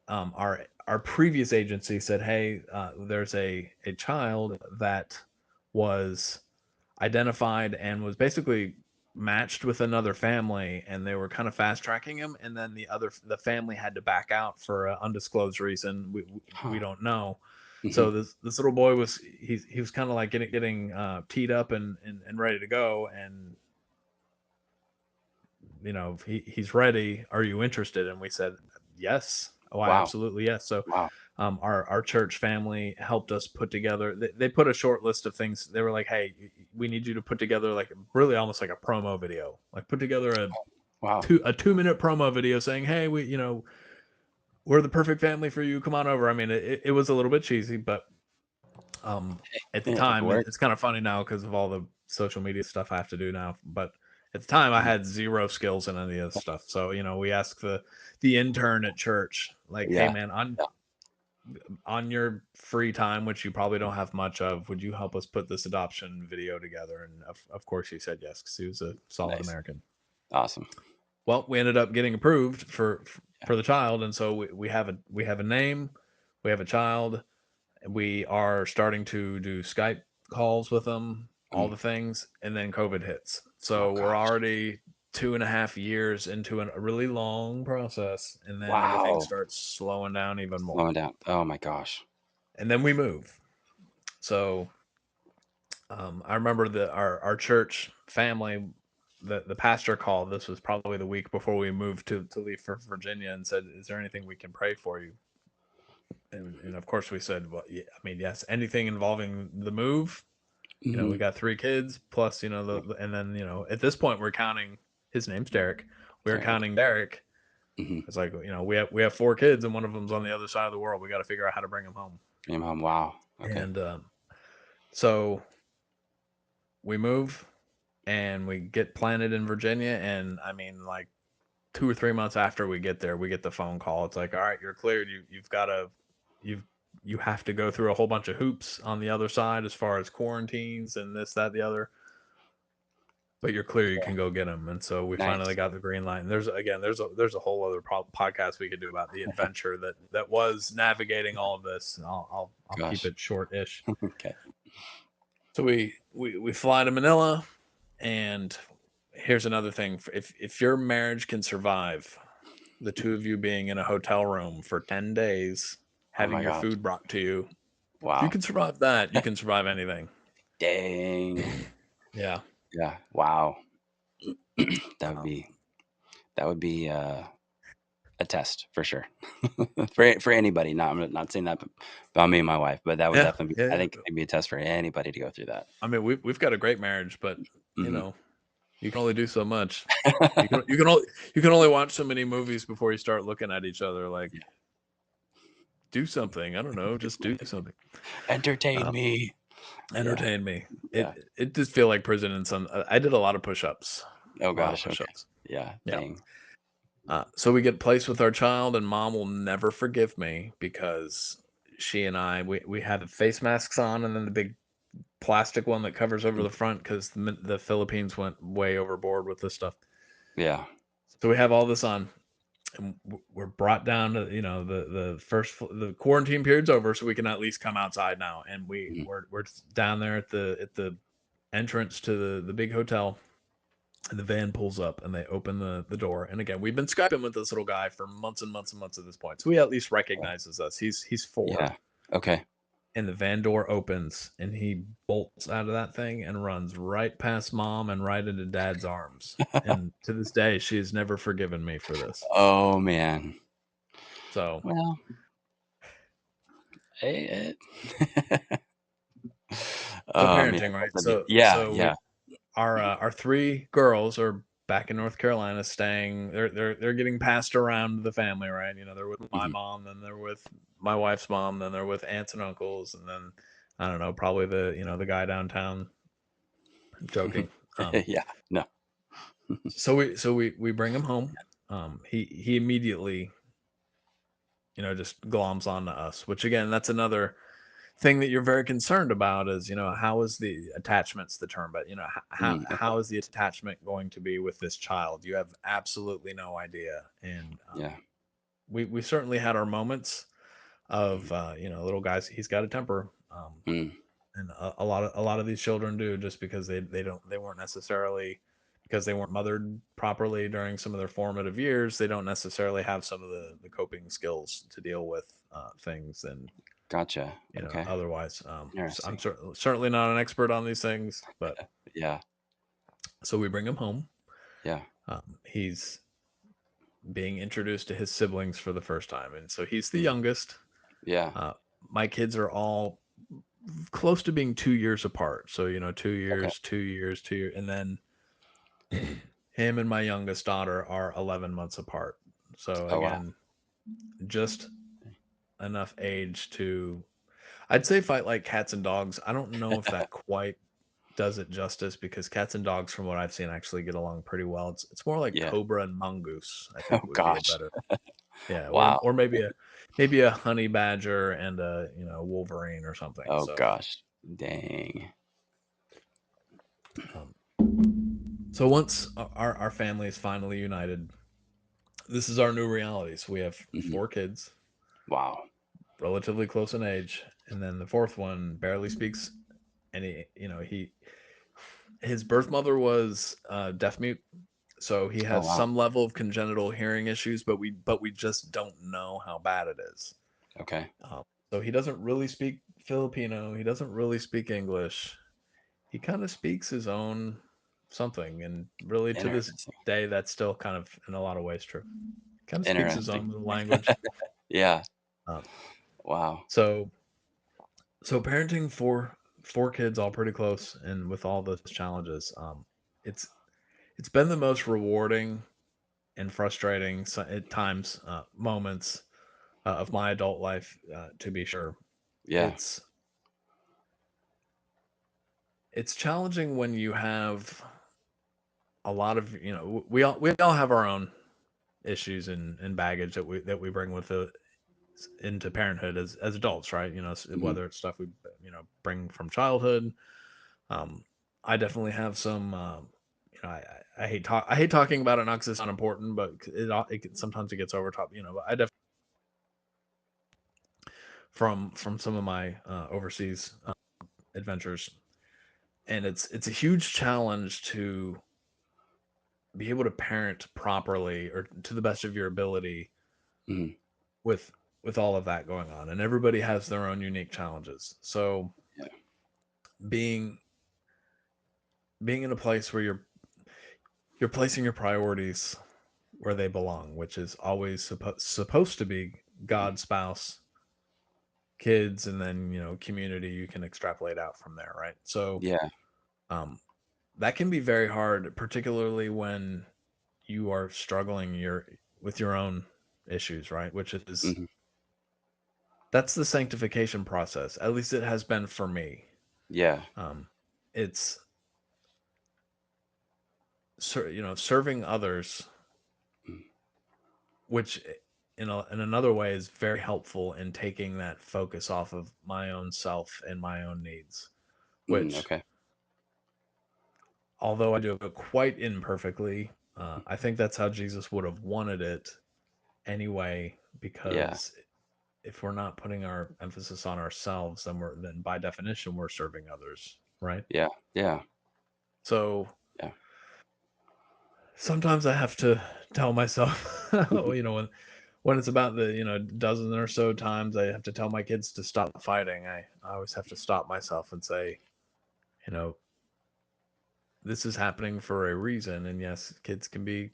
Our previous agency said, "Hey, there's a child that was identified and was basically matched with another family, and they were kind of fast tracking him. And then the family had to back out for an undisclosed reason. We
huh.
don't know.
Mhm.
So this little boy was he was kind of like getting teed up and ready to go, and he's ready. Are you interested? And we said yes. Oh, I
Wow.
absolutely yes. So
Wow.
our church family helped us put together. They put a short list of things. They were like, "Hey, we need you to put together like really almost like a promo video. Like put together
Wow.
a 2 minute promo video saying, hey, we're the perfect family for you. Come on over." I mean, it was a little bit cheesy, but at the
Yeah, it
time,
worked.
it's kind of funny now because of all the social media stuff I have to do now. But at the time, I
Mhm.
had zero skills in any of this stuff. So we asked the intern at church, like, "Hey,
Yeah.
man,
Yeah.
on your free time, which you probably don't have much of, would you help us put this adoption video together?" And of course, he said yes because he was a solid
Nice.
American.
Awesome.
Well, we ended up getting approved
Yeah.
for the child, and so we have a name, we have a child, we are starting to do Skype calls with them, all
Mm.
the things, and then COVID hits.
Oh
So we're
gosh.
already 2.5 years into a really long process, and then everything
Wow.
starts slowing down even more.
Slowing down. Oh my gosh.
And then we move. So I remember that our church family, the pastor called. This was probably the week before we moved to leave for Virginia, and said, "Is there anything we can pray for you?" And of course we said, "Well, yeah, I mean, yes, anything involving the move." We
Mhm.
got 3 kids plus and then at this point we're counting. His name's Derek. We're
Derek.
counting Derek.
Mhm.
It's like we have 4 kids and one of them's on the other side of the world. We got to figure out how to bring him home.
Your mom. Wow. Okay.
And so we move and we get planted in Virginia. And I mean, like 2 or 3 months after we get there, we get the phone call. It's like, all right, you're cleared. You've got to you've you have to go through a whole bunch of hoops on the other side as far as quarantines and this, that, the other. But you're clear. You can go get them. And so we finally
Nice.
got the green light. And there's a whole other podcast we could do about the adventure that was navigating all of this. And I'll keep
Gosh.
it short-ish.
Okay.
So we fly to Manila. And here's another thing: if your marriage can survive the two of you being in a hotel room for 10 days,
Oh
having
my
your
gosh.
food brought to you, if you
Wow.
can survive that, you can survive anything.
Dang.
Yeah.
Yeah. Wow. That would
Um,
be that would be a test for sure. For anybody. Not I'm not saying that about me and my wife, but that would
yeah.
definitely be,
Yeah.
I
Yeah.
think it'd be a test for anybody to go through that.
I mean, we've got a great marriage, but you
Mhm.
know, you can only do so much. You can only watch so many movies before you start looking at each other like,
Yeah.
do something. I don't know, just do something.
Entertain
Uh,
me. Yeah.
Entertain me.
Yeah.
It just feel like prison in some. I did a lot of push-ups.
Oh
A lot of
gosh. Okay.
push-ups.
Yeah.
Yeah.
Dang.
So we get placed with our child, and mom will never forgive me because she and we had the face masks on, and then the big plastic one that covers over
Mm,
the front because the Philippines went way overboard with this stuff.
yeah.
So we have all this on, and we're brought down to the quarantine period's over, so we can at least come outside now. And
Mhm.
we're down there at the entrance to the big hotel, and the van pulls up, and they open the door. And again, we've been Skyping with this little guy for months and months and months at this point, so he at least recognizes us. He's 4,
Yeah. Okay.
and the van door opens, and he bolts out of that thing and runs right past mom and right into dad's arms. And to this day, she has never forgiven me for this.
Oh, man.
So,
Well, eh, oh, man,
parenting, right?
that's a big yeah,
We
yeah.
our 3 girls are back in North Carolina staying. They're getting passed around the family, right? You know, they're with my
Mhm.
mom, then they're with my wife's mom, then they're with aunts and uncles, and then I don't know, probably the guy downtown. Joking.
Yeah, no.
So we bring him home. He immediately, just gloms on to us, which again, that's another thing that you're very concerned about is, how is the attachment's the term, but
Okay.
how is the attachment going to be with this child? You have absolutely no idea. And
Yeah.
we certainly had our moments of
Mhm.
little guys, he's got a temper.
Mm,
And a lot of these children do, just because they weren't necessarily, because they weren't mothered properly during some of their formative years, they don't necessarily have some of the coping skills to deal with things. And
gotcha. Okay.
otherwise, so I'm
Interesting.
certainly not an expert on these things, but
Yeah.
so we bring him home.
Yeah.
He's being introduced to his siblings for the first time, and so he's the
Mm,
youngest.
yeah.
uh, my kids are all close to being 2 years apart, so 2 years,
Okay.
2 years, 2 years, and then him and my youngest daughter are 11 months apart. So
Oh, wow.
again, just enough age to, I'd say, fight like cats and dogs. I don't know if that quite does it justice, because cats and dogs, from what I've seen, actually get along pretty well. It's more like
Yeah.
cobra and mongoose, I
Oh,
think, would be a
gosh.
better, yeah,
Wow.
or maybe a honey badger and a wolverine or something.
Oh,
So
gosh. Dang.
um, so once our family is finally united, this is our new reality. So we have
Mhm.
4 kids,
Wow.
relatively close in age, and then the fourth one barely speaks any. His birth mother was deaf mute, so he
Oh,
has
wow.
some level of congenital hearing issues, but we just don't know how bad it is.
Okay.
So he doesn't really speak Filipino. He doesn't really speak English. He kind of speaks his own something, and really to this
Interesting.
day, that's still kind of in a lot of ways true. He kind of speaks his
Interesting.
own little language.
Yeah.
Um,
Wow.
so so parenting four kids, all pretty close, and with all those challenges, it's it's been the most rewarding and frustrating, at times, moments of my adult life, to be sure.
Yeah.
It's it's challenging when you have a lot of, we all have our own issues and baggage that we bring with it into parenthood as adults, right?
Mhm.
Whether it's stuff we bring from childhood. Um, I definitely have some. I hate talking about it not because it's not important, but sometimes it gets over top. But I definitely, from some of my overseas adventures, and it's a huge challenge to be able to parent properly or to the best of your ability
Mhm.
with all of that going on, and everybody has their own unique challenges. So
Yeah.
being being in a place where you're placing your priorities where they belong, which is always supposed to be
Mhm.
God, spouse, kids, and then community. You can extrapolate out from there, right? So
Yeah.
um, that can be very hard, particularly when you are struggling with your own issues, right? Which is
Mhm.
That's the sanctification process. At least it has been for me.
Yeah.
Um, it's serving others
Mm.
which in another way is very helpful in taking that focus off of my own self and my own needs, which,
Okay.
although I do it quite imperfectly, I think that's how Jesus would have wanted it anyway,
Yeah.
because if we're not putting our emphasis on ourselves, then by definition we're serving others, right?
Yeah. Yeah.
So
Yeah.
sometimes I have to tell myself, when it's about the dozen or so times I have to tell my kids to stop fighting, I always have to stop myself and say, you know, this is happening for a reason. And yes, kids can be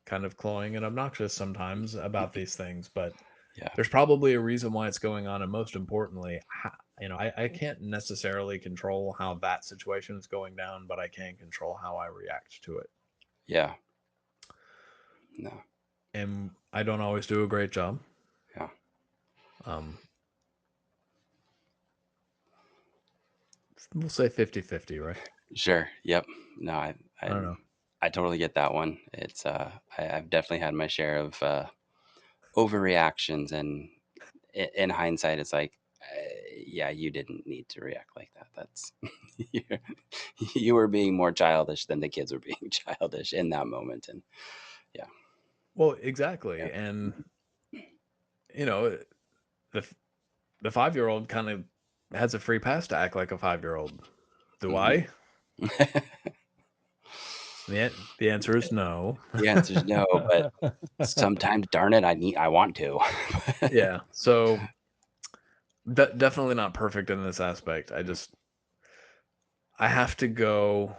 kind of cloying and obnoxious sometimes about these things, but
Yeah.
there's probably a reason why it's going on. And most importantly, I can't necessarily control how that situation is going down, but I can control how I react to it.
Yeah. No.
And I don't always do a great job.
Yeah.
Um, we'll say 50-50, right?
Sure. Yep. No,
I
I
don't know.
I totally get that one. It's I've definitely had my share of overreactions, and in hindsight, it's like, yeah, you didn't need to react like that. That's you you were being more childish than the kids were being childish in that moment, and yeah,
Well,
yeah.
exactly. And, you know, the the 5-year-old kind of has a free pass to act like a 5-year-old. Do
Hmm.
I? The answer is no.
The answer is no, but sometimes, darn it, I want to.
Yeah. So definitely not perfect in this aspect. I have to go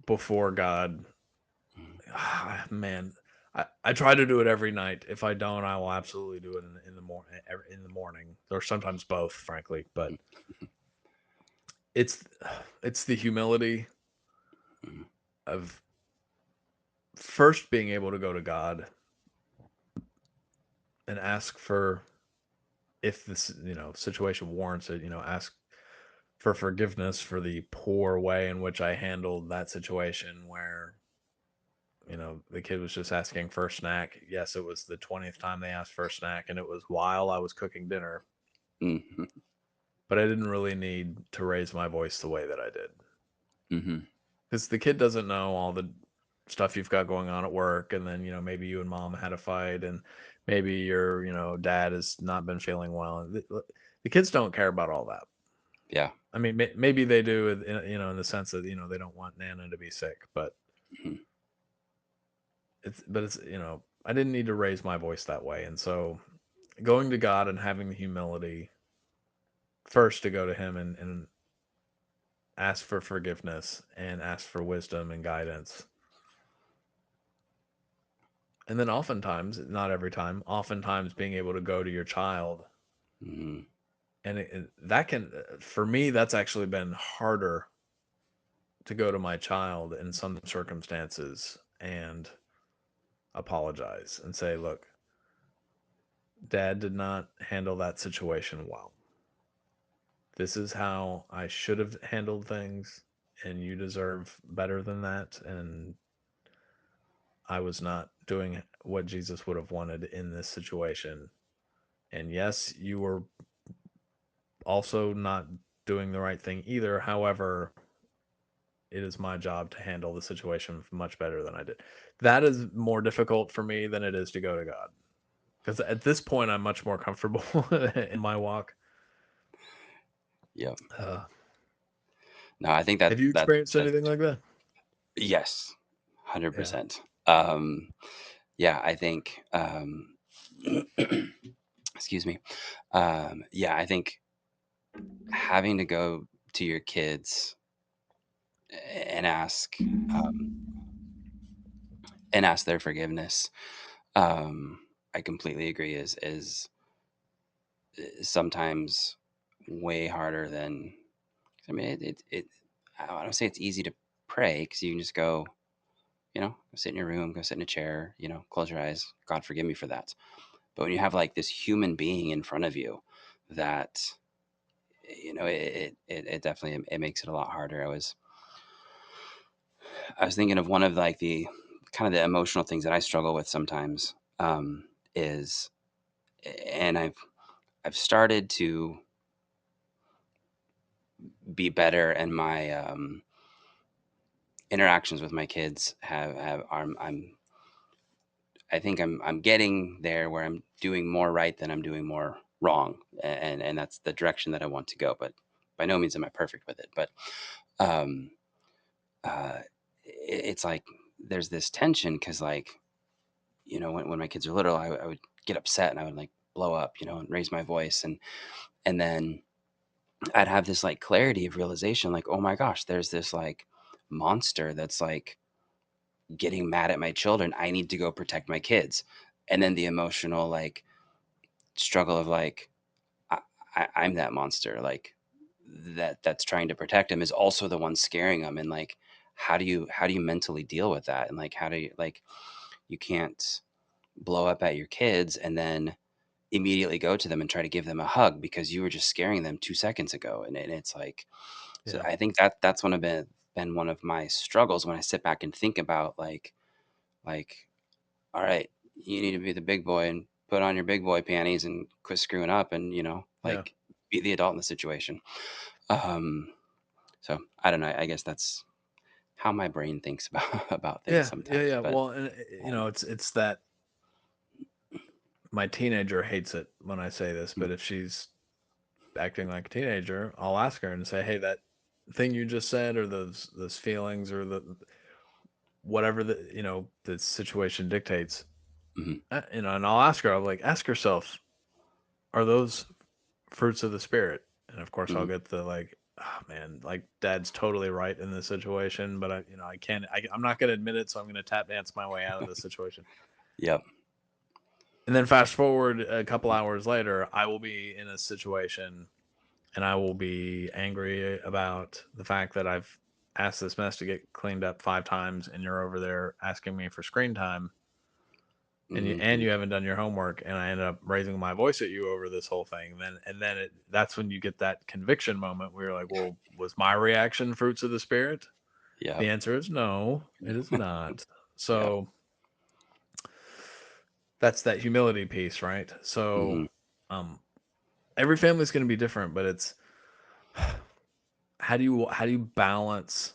before God. Man, I try to do it every night. If I don't, I will absolutely do it in the morning, or sometimes both, frankly. But it's it's the humility of first being able to go to God and ask for, if this situation warrants it, ask for forgiveness for the poor way in which I handled that situation where the kid was just asking for a snack. Yes, it was the 20th time they asked for a snack, and it was while I was cooking dinner,
Mhm,
but I didn't really need to raise my voice the way that I did,
mhm.
because the kid doesn't know all the stuff you've got going on at work, and then maybe you and mom had a fight, and maybe your dad has not been feeling well. The kids don't care about all that.
Yeah.
I mean, maybe they do, in the sense that they don't want Nana to be sick, but
Mhm,
it's I didn't need to raise my voice that way, and so going to God and having the humility first to go to Him and ask for forgiveness and ask for wisdom and guidance, and then oftentimes, not every time, oftentimes being able to go to your child,
mhm.
and that can, for me, that's actually been harder to go to my child in some circumstances and apologize and say, look, dad did not handle that situation well. This is how I should have handled things, and you deserve better than that. And I was not doing what Jesus would have wanted in this situation. And yes, you were also not doing the right thing either. However, it is my job to handle the situation much better than I did. That is more difficult for me than it is to go to God. Because at this point, I'm much more comfortable in my walk.
Yep.
Uh,
No, I think that
have you experienced
that's
anything like that?
yes,
Yeah.
100%. Yeah, I think, excuse me. Yeah, I think having to go to your kids and ask their forgiveness, I completely agree, is sometimes way harder than, I mean, I don't say it's easy to pray because you can just go, go sit in your room, go sit in a chair, close your eyes. God, forgive me for that. But when you have like this human being in front of you, that it definitely it makes it a lot harder. I was thinking of one of like the kind of the emotional things that I struggle with sometimes. is, and I've started to be better, and my interactions with my kids have I think I'm getting there where I'm doing more right than I'm doing more wrong, and that's the direction that I want to go. But by no means am I perfect with it. But um, it's like there's this tension because, like, when my kids are little, I would get upset and I would like blow up, and raise my voice, and then I'd have this like clarity of realization, like, oh my gosh, there's this like monster that's like getting mad at my children. I need to go protect my kids. And then the emotional like struggle of like I, I'm that monster, like that's trying to protect him is also the one scaring him. And like, how do you mentally deal with that? And like, how do you like you can't blow up at your kids and then immediately go to them and try to give them a hug because you were just scaring them 2 seconds ago. And it's like, so
Yeah.
I think that's one of been one of my struggles when I sit back and think about like all right, you need to be the big boy and put on your big boy panties and quit screwing up and,
Yeah.
like be the adult in the situation. Um, so I don't know. I guess that's how my brain thinks about about things
Yeah. Yeah.
sometimes.
Yeah.
But
Well, and it's that my teenager hates it when I say this,
mm,
but if she's acting like a teenager, I'll ask her and say, "Hey, that thing you just said, or those feelings, or the whatever the situation dictates."
mhm,
And I'll ask her. I'll like ask herself, "Are those fruits of the spirit?" And of course, I'll
mhm,
get the like, "Oh man, like Dad's totally right in this situation, but I can't. I'm not going to admit it, so I'm going to tap dance my way out of this situation."
yep,
And then fast forward a couple hours later, I will be in a situation and I will be angry about the fact that I've asked this mess to get cleaned up 5 times and you're over there asking me for screen time and you
mhm,
and you haven't done your homework and I end up raising my voice at you over this whole thing. That's when you get that conviction moment where you're like, well, was my reaction fruits of the spirit?
yep,
The answer is no, it is not.
yep,
So that's that humility piece, right? So
mhm,
um every family is going to be different, but it's how do you balance.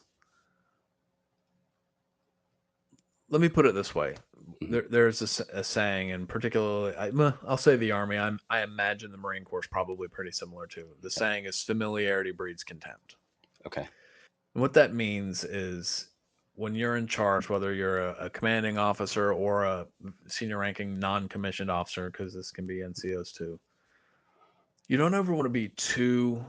Let me put it this way.
mhm,
There's a saying, and particularly, I'll say the Army. I imagine the Marine Corps is probably pretty similar too. The
yep,
saying is familiarity breeds contempt.
okay,
And what that means is when you're in charge, whether you're a commanding officer or a senior ranking non commissioned officer, because this can be NCOs too, you don't ever want to be too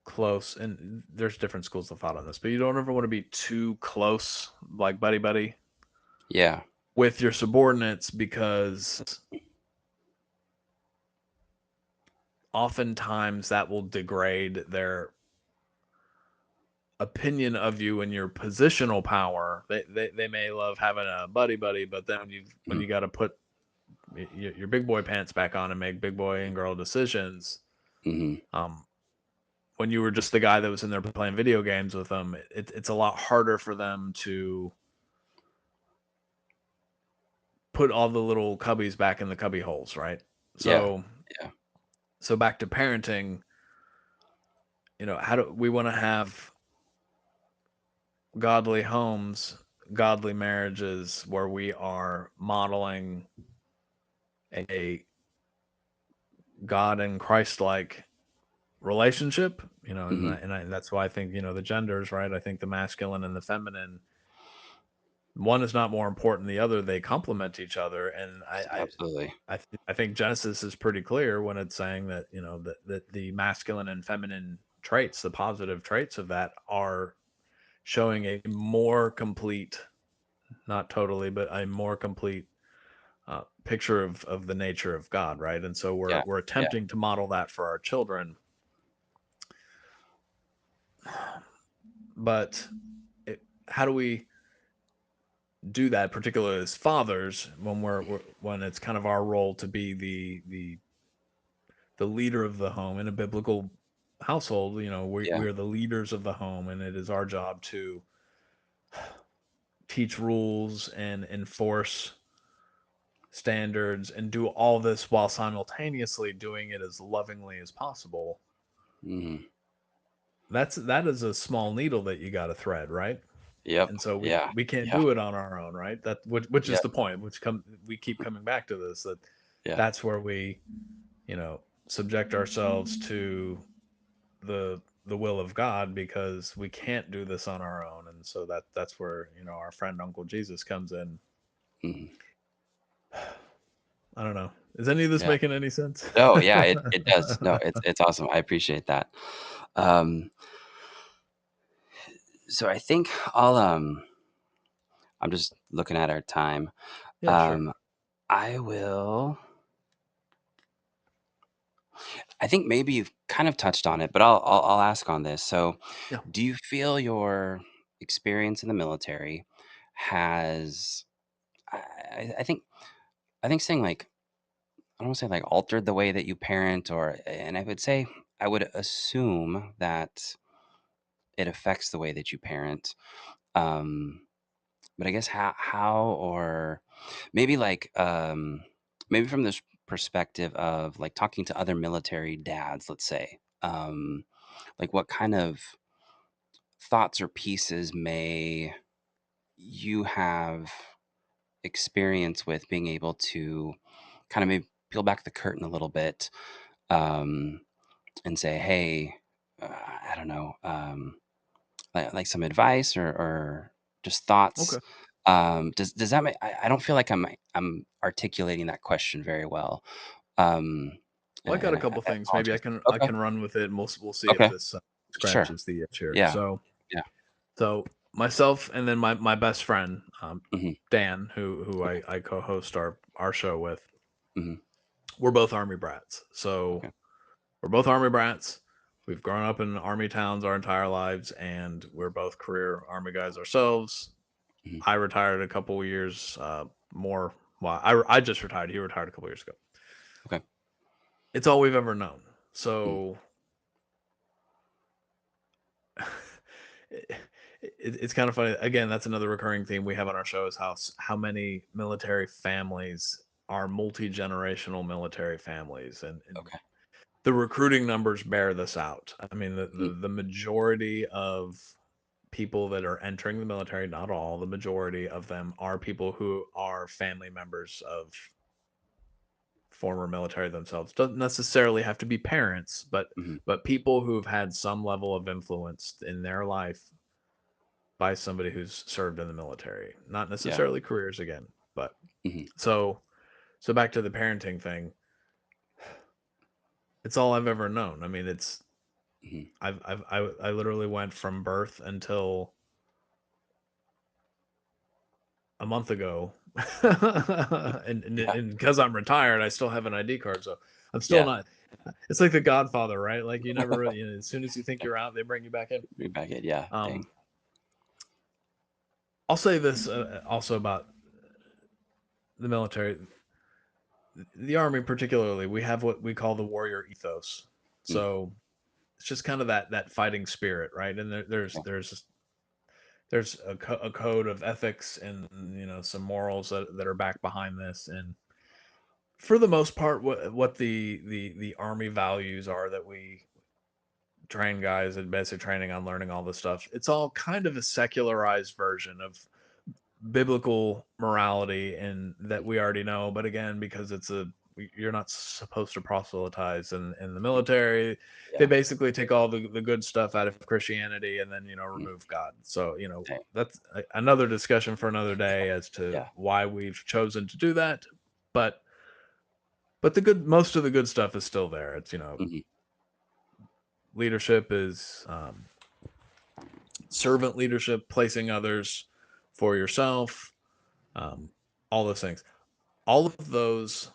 close. And there's different schools of thought on this, but you don't ever want to be too close, like buddy buddy,
yeah,
with your subordinates because oftentimes that will degrade their opinion of you and your positional power. They may love having a buddy buddy, but then when
mhm,
you got to put your big boy pants back on and make big boy and girl decisions,
mhm,
um, when you were just the guy that was in there playing video games with them, it's a lot harder for them to put all the little cubbies back in the cubby holes, right?
yeah,
So
yeah,
so back to parenting, how do we want to have godly homes, godly marriages where we are modeling a God and Christ like relationship,
mhm,
that's why I think, the genders, right? I think the masculine and the feminine, one is not more important than the other. They complement each other. And
absolutely,
I think Genesis is pretty clear when it's saying that, that the masculine and feminine traits, the positive traits of that are showing a more complete, not totally, but a more complete picture of the nature of God, right? And so we're
yeah,
we're
yeah,
attempting to model that for our children, but how do we do that, particularly as fathers, when when it's kind of our role to be the leader of the home in a biblical household? We
yeah,
are the leaders of the home, and it is our job to teach rules and enforce standards and do all this while simultaneously doing it as lovingly as possible,
Mhm.
that is a small needle that you got to thread, right?
Yep.
And so
Yeah.
we can't
Yeah.
do it on our own, right? That which is
Yep.
the point. We keep coming back to this, that
Yeah.
that's where we, you know, subject ourselves to the will of God, because we can't do this on our own. And so that's where, our friend Uncle Jesus comes in.
Mhm.
I don't know. Is any of this
Yeah.
making any sense?
No, yeah, it does. No, it's awesome. I appreciate that. Um, so I think I'm just looking at our time.
Yeah, sure.
Um, I will I think maybe you've kind of touched on it, but I'll ask on this. So,
Yeah.
do you feel your experience in the military has I think saying like I don't want to say like altered the way that you parent or and I would say I would assume that it affects the way that you parent. Um, but I guess how or maybe like maybe from this perspective of like talking to other military dads, let's say. Like what kind of thoughts or pieces may you have experience with being able to kind of maybe peel back the curtain a little bit um, and say, hey, I don't know, like some advice or just thoughts.
Okay.
Does that make? I don't feel like I'm articulating that question very well. Um,
Well, I got
and
a couple
I
things. Maybe I
apologize.
can I
Okay.
can run with it, and we'll see if
Okay.
this
Sure.
scratches the itch here.
Yeah.
So
Yeah.
myself, and then my best friend,
Hmm.
Dan, who
Okay.
I co-host our show with.
Hmm.
We're both Army brats. So
Okay.
we're both Army brats. We've grown up in Army towns our entire lives, and we're both career Army guys ourselves.
Hmm.
I retired a couple years more. Well, I just retired. He retired a couple years ago.
Okay.
It's all we've ever known.
Mm,
So it, it's kind of funny. Again, that's another recurring theme we have on our show, is how many military families are multi generational military families, and
okay.
the recruiting numbers bear this out. I mean,
Mm,
the majority of people that are entering the military, not all, the majority of them are people who are family members of former military themselves. Doesn't necessarily have to be parents,
mhm.
but people who've had some level of influence in their life by somebody who's served in the military. Not
Yeah.
necessarily careers again, but
Mhm.
so back to the parenting thing. It's all I've ever known. I mean,
Mhm.
I literally went from birth until a month ago,
Yeah.
and because I'm retired, I still have an ID card, so I'm still
Yeah.
not. It's like The Godfather, right? Like, you never really, as soon as you think
Yeah.
you're out, they bring you back in.
Bring back it. Yeah. Dang.
Um, I'll say this also about the military, the army particularly. We have what we call the warrior ethos.
Mm,
So it's just kind of that fighting spirit, right? And
yeah.
there's a code of ethics, and some morals that are back behind this. And for the most part, what the army values are that we train guys and basic training on, learning all this stuff, it's all kind of a secularized version of biblical morality, and that we already know. But again, because you're not supposed to proselytize in the military, they
Yeah.
basically take all the good stuff out of Christianity, and then
Mm,
remove God. So
dang.
that's another discussion for another day as to
Yeah.
why we've chosen to do that. But the good most of the good stuff is still there. It's
Mhm.
leadership is servant leadership, placing others for yourself, um, all those things. All of those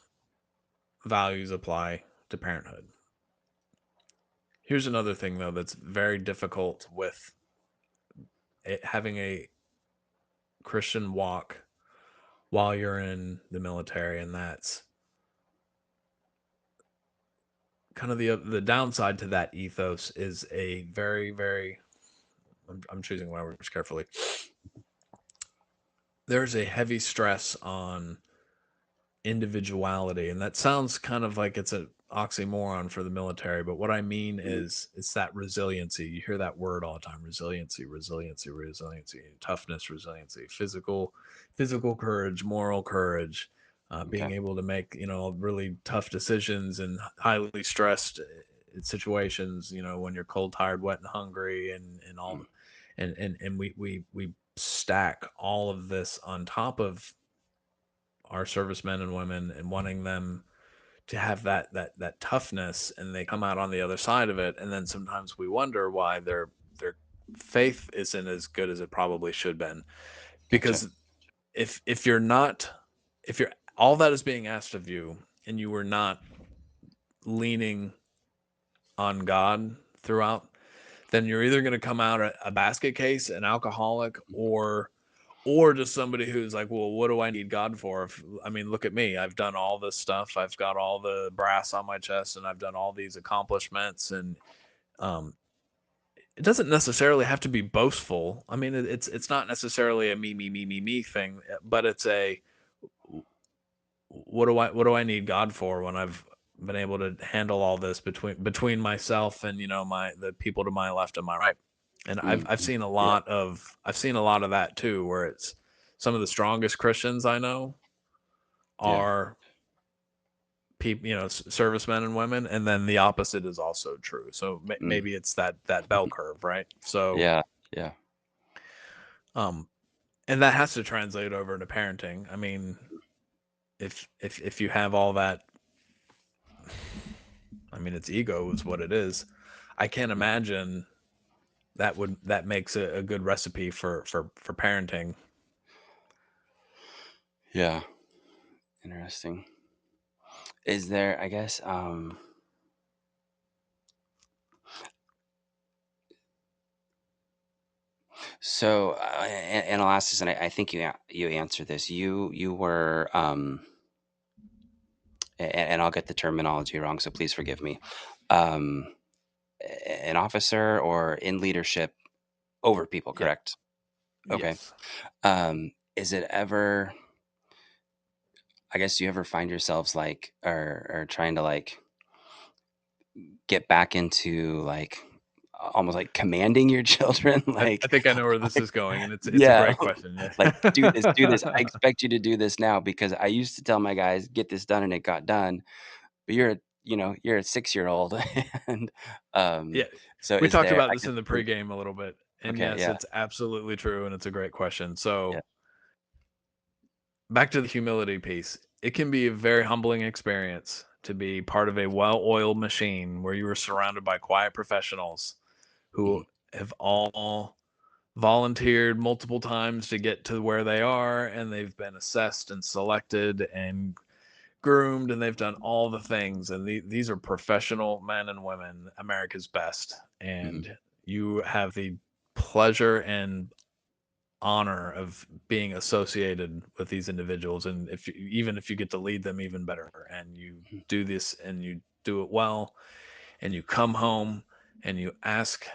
values apply to parenthood. Here's another thing, though, that's very difficult with having a Christian walk while you're in the military, and that's kind of the downside to that ethos is a very, very. I'm choosing my words carefully. There's a heavy stress on individuality, and that sounds kind of like it's an oxymoron for the military, but what I mean
Mhm.
is it's that resiliency. You hear that word all the time: resiliency, resiliency, resiliency, toughness, resiliency, physical courage, moral courage, being
Okay.
able to make really tough decisions in highly stressed situations. When you're cold, tired, wet, and hungry, and all,
Mm.
and we stack all of this on top of our servicemen and women and wanting them to have that toughness, and they come out on the other side of it, and then sometimes we wonder why their faith isn't as good as it probably should been,
Gotcha.
because if you're not, if you're, all that is being asked of you and you were not leaning on God throughout, then you're either going to come out a basket case, an alcoholic, or just somebody who's like, well, what do I need God for? I mean, look at me. I've done all this stuff. I've got all the brass on my chest, and I've done all these accomplishments. And um, it doesn't necessarily have to be boastful. I mean, it's not necessarily a me thing, but it's a, what do I need God for when I've been able to handle all this between myself and my the people to my left and my right. And I've
Mhm.
seen
Yeah.
I've seen a lot of that too, where it's some of the strongest Christians I know
Yeah.
are people, servicemen and women, and then the opposite is also true. So
Mm.
maybe it's that bell curve, right? So
Yeah. Yeah.
um and that has to translate over into parenting. I mean, if you have all that, I mean, it's ego is what it is. I can't
Mm.
imagine that makes a good recipe for parenting.
Yeah. Interesting. Is there, I guess, so, and I'll ask this, and I think you answered this. You were, and I'll get the terminology wrong, so please forgive me. Um, an officer or in leadership over people,
Yeah.
correct? Okay.
Yes.
Is it ever? I guess do you ever find yourselves like, or trying to like get back into like almost like commanding your children,
I
like,
think I know where this is going, and it's a
yeah,
great question.
like, do this. I
Yeah.
expect you to do this now because I used to tell my guys, get this done, and it got done. But you're a 6-year old, and um,
Yeah,
so
we
is
talked
there?
about
I
this
guess.
in the pregame a little bit, and
Okay,
yes,
yeah,
it's absolutely true, and it's a great question.
yeah,
So back to the humility piece, it can be a very humbling experience to be part of a well-oiled machine where you are surrounded by quiet professionals
mhm,
who have all volunteered multiple times to get to where they are, and they've been assessed and selected and groomed, and they've done all the things, and these are professional men and women, America's best,
mhm,
and you have the pleasure and honor of being associated with these individuals, and even if you get to lead them, even better, and you
mhm,
do this and you do it well, and you come home and you ask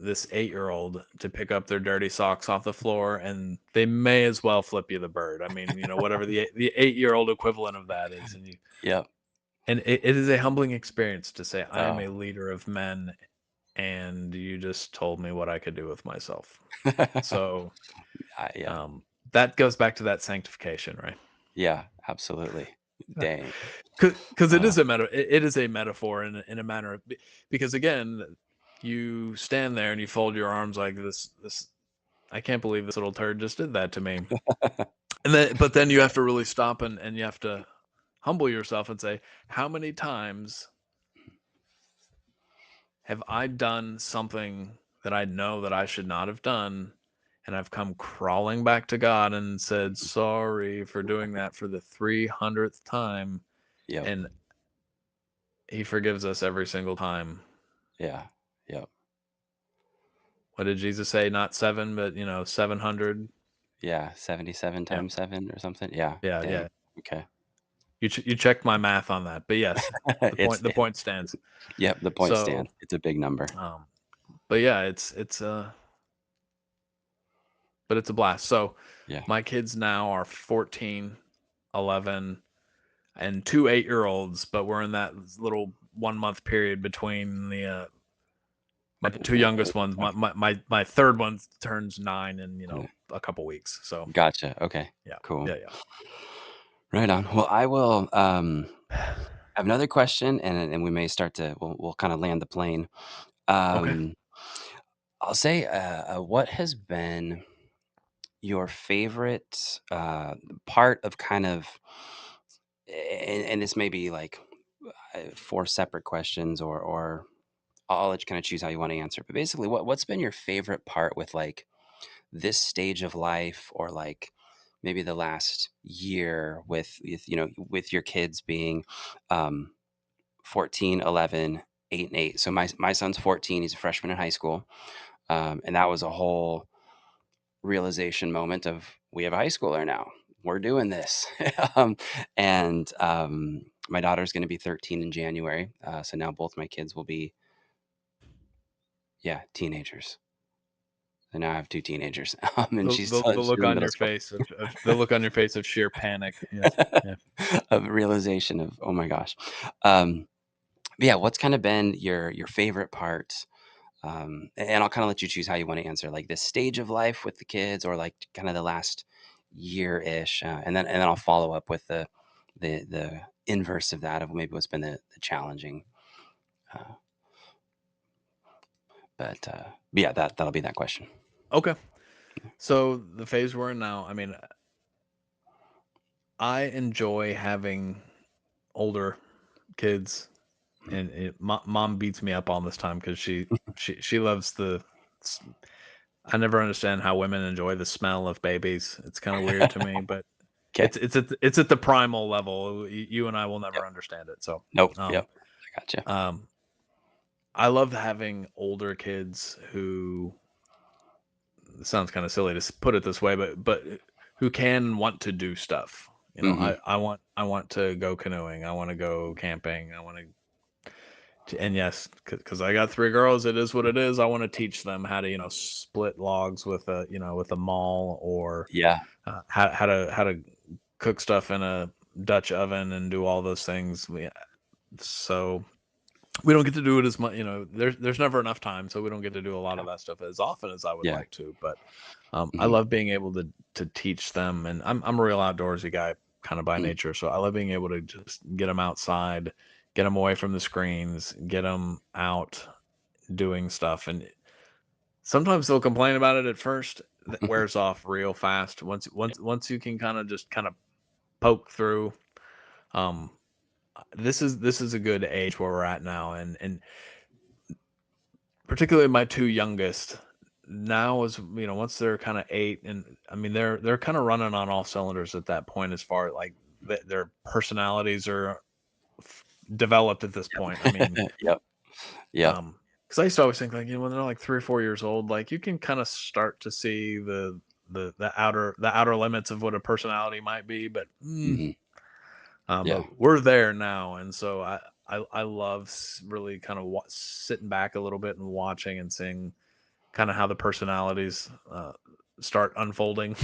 this 8-year-old to pick up their dirty socks off the floor, and they may as well flip you the bird. I mean, whatever the 8-year-old equivalent of that is,
yep.
and it is a humbling experience to say, I am
Oh,
a leader of men, and you just told me what I could do with myself. So
yeah,
um, that goes back to that sanctification, right?
yeah, absolutely. Dang.
Because it
Uh,
is a it is a metaphor in a manner of, because again, you stand there and you fold your arms like this. I can't believe this little turd just did that to me. And then you have to really stop, and you have to humble yourself and say, how many times have I done something that I know that I should not have done? And I've come crawling back to God and said, sorry for doing that for the 300th time.
yep,
And He forgives us every single time.
yeah, yep,
What did Jesus say? Not seven, but 700.
yeah, 77
Yeah.
times 7 or something? Yeah,
Yeah.
dang.
Yeah.
Okay.
You checked my math on that. But yes,
It's
the point stands.
yep, the point
So,
stands. It's a big number.
um, but yeah, but it's a blast. So
Yeah.
my kids now are 14 11, and 2 8-year-olds, but we're in that little 1-month period between my 2 youngest ones. My 3rd one turns 9 in,
Okay.
a couple weeks. So,
Gotcha. Okay.
yeah.
Cool.
Yeah,
Right on. Well, I will
yeah.
have another question, and we may start to we'll kind of land the plane.
Okay.
Um, I'll say, what has been your favorite part of kind of, and this may be like four separate questions, or I'll let you kind of choose how you want to answer. But basically, what's been your favorite part with like this stage of life, or like maybe the last year with your kids being um, 14, 11, 8, and 8. So my son's 14. He's a freshman in high school, and that was a whole realization moment of we have a high schooler now. We're doing this, um, and my daughter's going to be 13 in January. So now both my kids will be, yeah, teenagers. So now I have two teenagers, and
The
she's
look
in
on
middle
your
school.
face of the look on your face of sheer panic. Yes. Yeah.
Of realization of, oh my gosh. Um, but yeah, what's kind of been your favorite part? And I'll kind of let you choose how you want to answer, like this stage of life with the kids, or like kind of the last year ish, and then I'll follow up with the inverse of that, of maybe what's been the challenging. Uh, but yeah, that'll be that question.
Okay. So, the phase we're in now, I mean, I enjoy having older kids,
Mhm.
and mom beats me up all this time because she loves s- I never understand how women enjoy the smell of babies. It's kind of weird to me, but
Okay.
it's at the primal level. You and I will
Yep.
never understand it. So,
Nope.
um,
Yep. I gotcha.
um, I love having older kids who, it sounds kind of silly to put it this way, but who can want to do stuff.
Hmm.
I want to go canoeing. I want to go camping. I want to, and yes, because I got 3 girls, it is what it is. I want to teach them how to, split logs with a maul, or
Yeah.
how to cook stuff in a Dutch oven and do all those things. So we don't get to do it as much. There's never enough time, so we don't get to do a lot of that stuff as often as I would
Yeah.
like to. But I
Hmm.
love being able to teach them, and I'm a real outdoorsy guy kind of by
Hmm.
nature, so I love being able to just get them outside, get them away from the screens, get them out doing stuff. And sometimes they'll complain about it at first. That wears off real fast once you can kind of poke through. Um, this is a good age where we're at now, and particularly my 2 youngest. Now is, once they're kinda 8, and I mean, they're kinda running on all cylinders at that point, as far like, their personalities are f developed at this point. I mean,
Yep. Yep.
because I used to always think, like, when they're like 3 or 4 years old, like, you can kinda start to see the outer limits of what a personality might be,
Hmm.
but
Yeah.
we're there now, and so I love really kind of sitting back a little bit and watching and seeing kind of how the personalities start unfolding.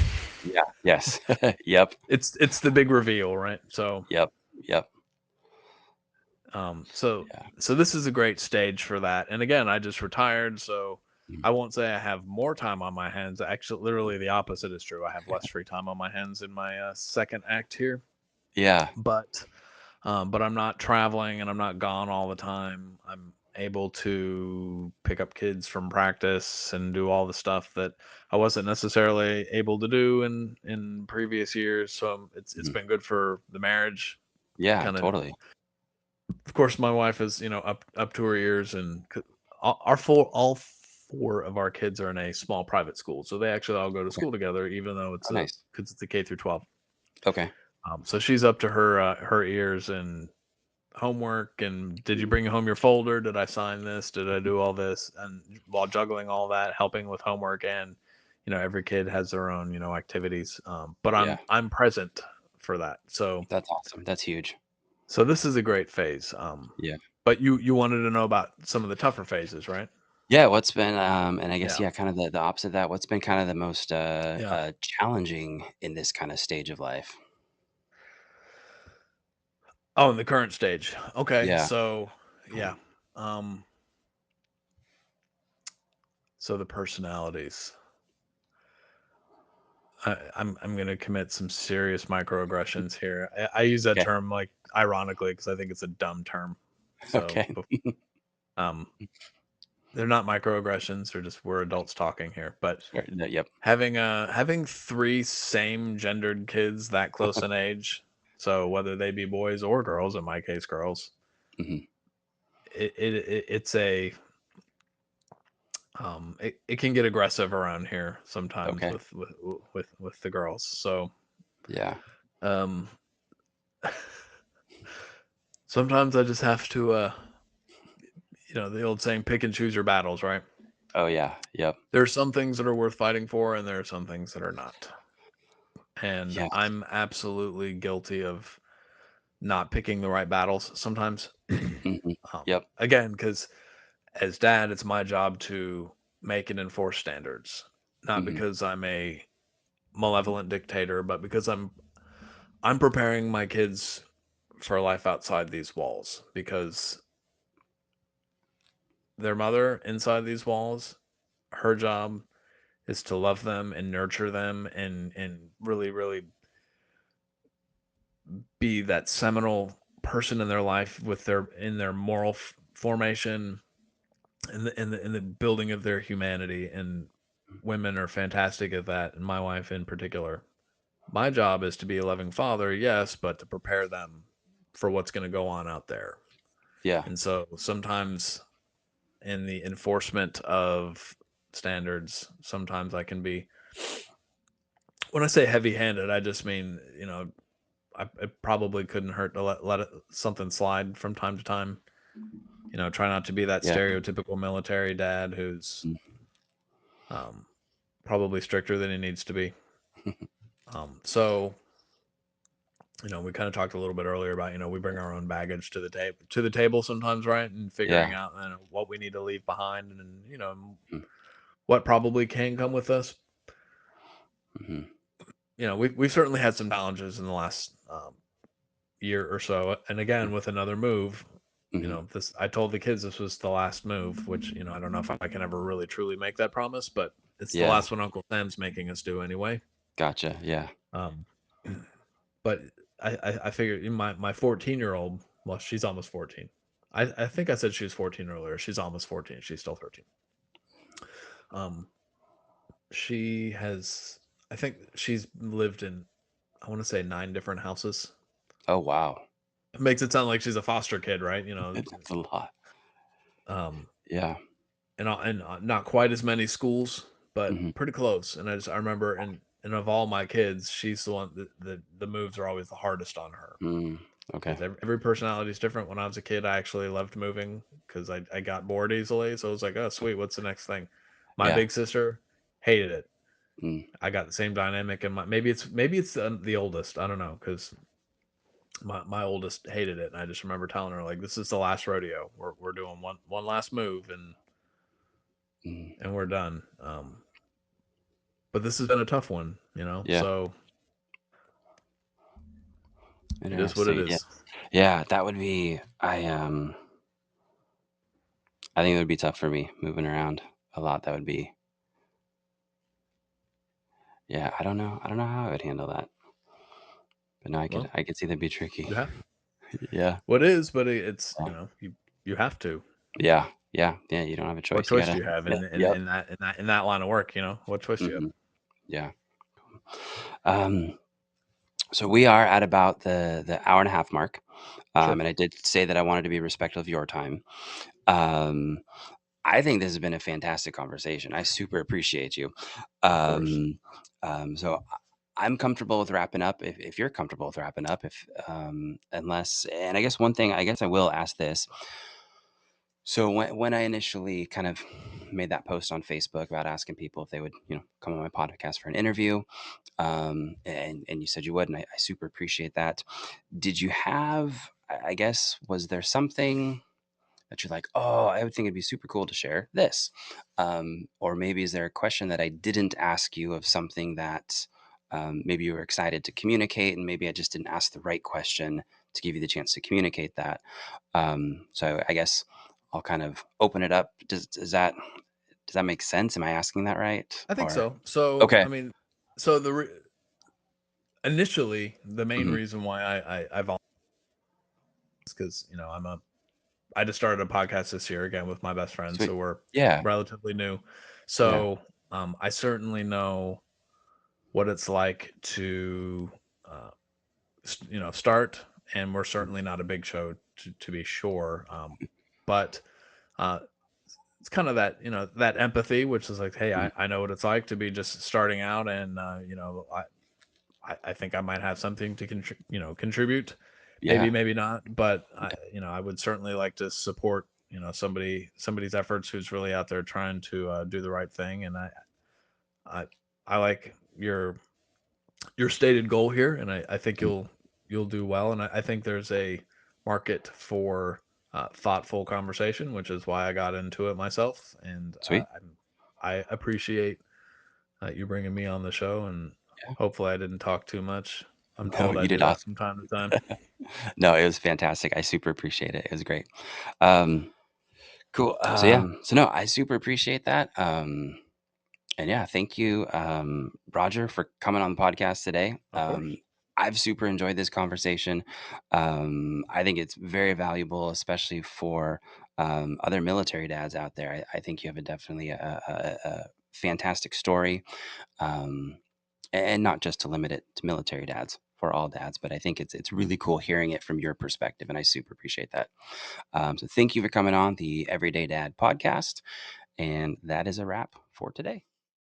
Yeah. Yes. Yep.
It's the big reveal, right? So
Yep. Yep.
um so
Yeah.
so this is a great stage for that. And again, I just retired, so
Mhm.
I won't say I have more time on my hands. Actually, literally the opposite is true. I have less free time on my hands in my second act here,
Yeah.
but but I'm not traveling and I'm not gone all the time. I'm able to pick up kids from practice and do all the stuff that I wasn't necessarily able to do in previous years. So it's
Mhm.
been good for the marriage.
Yeah,
Kind
totally.
of course, my wife is, up to her ears, and all 4 of our kids are in a small private school, so they actually all go to
Okay.
school together, even though
Oh, nice.
it's a K through 12.
Okay.
So she's up to her ears and homework, and did you bring home your folder? Did I sign this? Did I do all this? And while juggling all that, helping with homework, and every kid has their own activities. But
Yeah.
I'm present for that.
That's awesome. That's huge.
So this is a great phase.
Yeah.
But you wanted to know about some of the tougher phases, right?
Yeah, what's been, and I guess,
Yeah,
yeah, kind of the opposite of that, what's been kind of the most,
yeah.
challenging in this kinda stage of life?
Oh, in the current stage. Okay,
Yeah.
so yeah. Um, so the personalities. I'm gonna commit some serious microaggressions here. I use that
Okay.
term like ironically because I think it's a dumb term. So,
Okay.
um, they're not microaggressions. They're just we're adults talking here. But
Sure. No, yep.
having three same gendered kids that close in age, so whether they be boys or girls, in my case, girls,
Hmm.
it's a it can get aggressive around here sometimes
Okay.
with the girls. So
Yeah.
um, sometimes I just have to the old saying, pick and choose your battles, right?
Oh yeah. Yep.
There are some things that are worth fighting for, and there are some things that are not. And
Yeah.
I'm absolutely guilty of not picking the right battles sometimes.
Hmm. Yep.
Again, because as dad, it's my job to make and enforce standards, not
Hmm.
because I'm a malevolent dictator, but because I'm preparing my kids for life outside these walls. Because their mother inside these walls, her job is to love them and nurture them and really really be that seminal person in their life with their in their moral formation and the building of their humanity, and women are fantastic at that, and my wife in particular. My job is to be a loving father, yes, but to prepare them for what's going to go on out there.
Yeah.
And so sometimes in the enforcement of standards, sometimes I can be, when I say heavy handed, I just mean, it probably couldn't hurt to let something slide from time to time. Try not to be that
Yeah.
stereotypical military dad who's um, probably stricter than he needs to be. So we kind of talked a little bit earlier about we bring our own baggage to the table sometimes, right? And figuring
Yeah.
out what we need to leave behind, and
Mm-hmm.
what probably can come with us.
Mm-hmm.
We've certainly had some challenges in the last year or so. And again, with another move,
Mm-hmm.
this I told the kids this was the last move, which I don't know if I can ever really truly make that promise, but it's the
Yeah.
last one Uncle Sam's making us do anyway.
Gotcha. Yeah.
Um, but I figured my 14-year-old, well, she's almost 14. I think I said she was 14 earlier. She's almost 14. She's still 13. Um, she has, I think she's lived in, I want to say 9 different houses.
Oh wow.
It makes it sound like she's a foster kid, right?
That's a lot.
Um,
Yeah.
and not quite as many schools, but
Hmm.
pretty close. And I remember, and of all my kids, she's the one that the moves are always the hardest on her
Mm. Okay.
because every personality is different. When I was a kid, I actually loved moving because I got bored easily. So I was like, oh sweet, what's the next thing? My
Yeah.
big sister hated it.
Mm.
I got the same dynamic, and maybe it's the oldest. I don't know because my oldest hated it, and I just remember telling her like, this is the last rodeo. We're doing one last move,
Mm.
and we're done. But this has been a tough one,
Yeah.
so it is what it
Interesting. Yeah.
is.
Yeah. That would be. I think it would be tough for me moving around a lot. That would be. Yeah. I don't know. I don't know how I would handle that. But no, I could.
Well,
I could see that'd be tricky.
you have
Yeah.
what is, but it's
Yeah.
you have to.
Yeah. Yeah. Yeah. You don't have a
What
choice. You
choice
gotta.
do you have
Yeah.
in
Yep.
that line of work? What choice do you have?
Hmm. Yeah. Um. So we are at about the hour and a half mark.
Sure,
And I did say that I wanted to be respectful of your time. Um, I think this has been a fantastic conversation. I super appreciate you.
of course,
Um, I'm comfortable with wrapping up if you're comfortable with wrapping up. If unless, and I guess one thing, I guess I will ask this. So when I initially kind of made that post on Facebook about asking people if they would, come on my podcast for an interview, and you said you would, and I super appreciate that. Did you have? I guess was there something that you're like, oh, I would think it'd be super cool to share this, or maybe is there a question that I didn't ask you of something that maybe you were excited to communicate, and maybe I just didn't ask the right question to give you the chance to communicate that. So I guess I'll kind of open it up. Does that make sense? Am I asking that right?
I think
Or
so. So,
okay.
I mean, so initially, the main
Hmm.
reason why I volunteered is because I just started a podcast this year again with my best friend,
Sweet.
so we're
Yeah.
relatively new.
Yeah.
So I certainly know what it's like to uh, start, and we're certainly not a big show to be sure. But uh, it's kind of that that empathy, which is like, hey,
Mhm.
I know what it's like to be just starting out, and I think I might have something to contribute. Maybe,
Yeah.
maybe not, but I would certainly like to support somebody's efforts who's really out there trying to do the right thing. And I I like your stated goal here, and I think
Mhm.
you'll do well. And I think there's a market for thoughtful conversation, which is why I got into it myself. And
Sweet.
I appreciate you bringing me on the show, and
Yeah.
hopefully I didn't talk too much. I'm
No,
told I
you
do
did
that
awesome.
from time to time.
No, it was fantastic. I super appreciate it. It was great. Um, cool.
So yeah,
So no, I super appreciate that. And yeah, thank you, Roger, for coming on the podcast today.
of course.
I've super enjoyed this conversation. I think it's very valuable, especially for other military dads out there. I think you have definitely a fantastic story, um, and not just to limit it to military dads, for all dads. But I think it's really cool hearing it from your perspective, and I super appreciate that. So thank you for coming on the Everyday Dad podcast, and that is a wrap for today.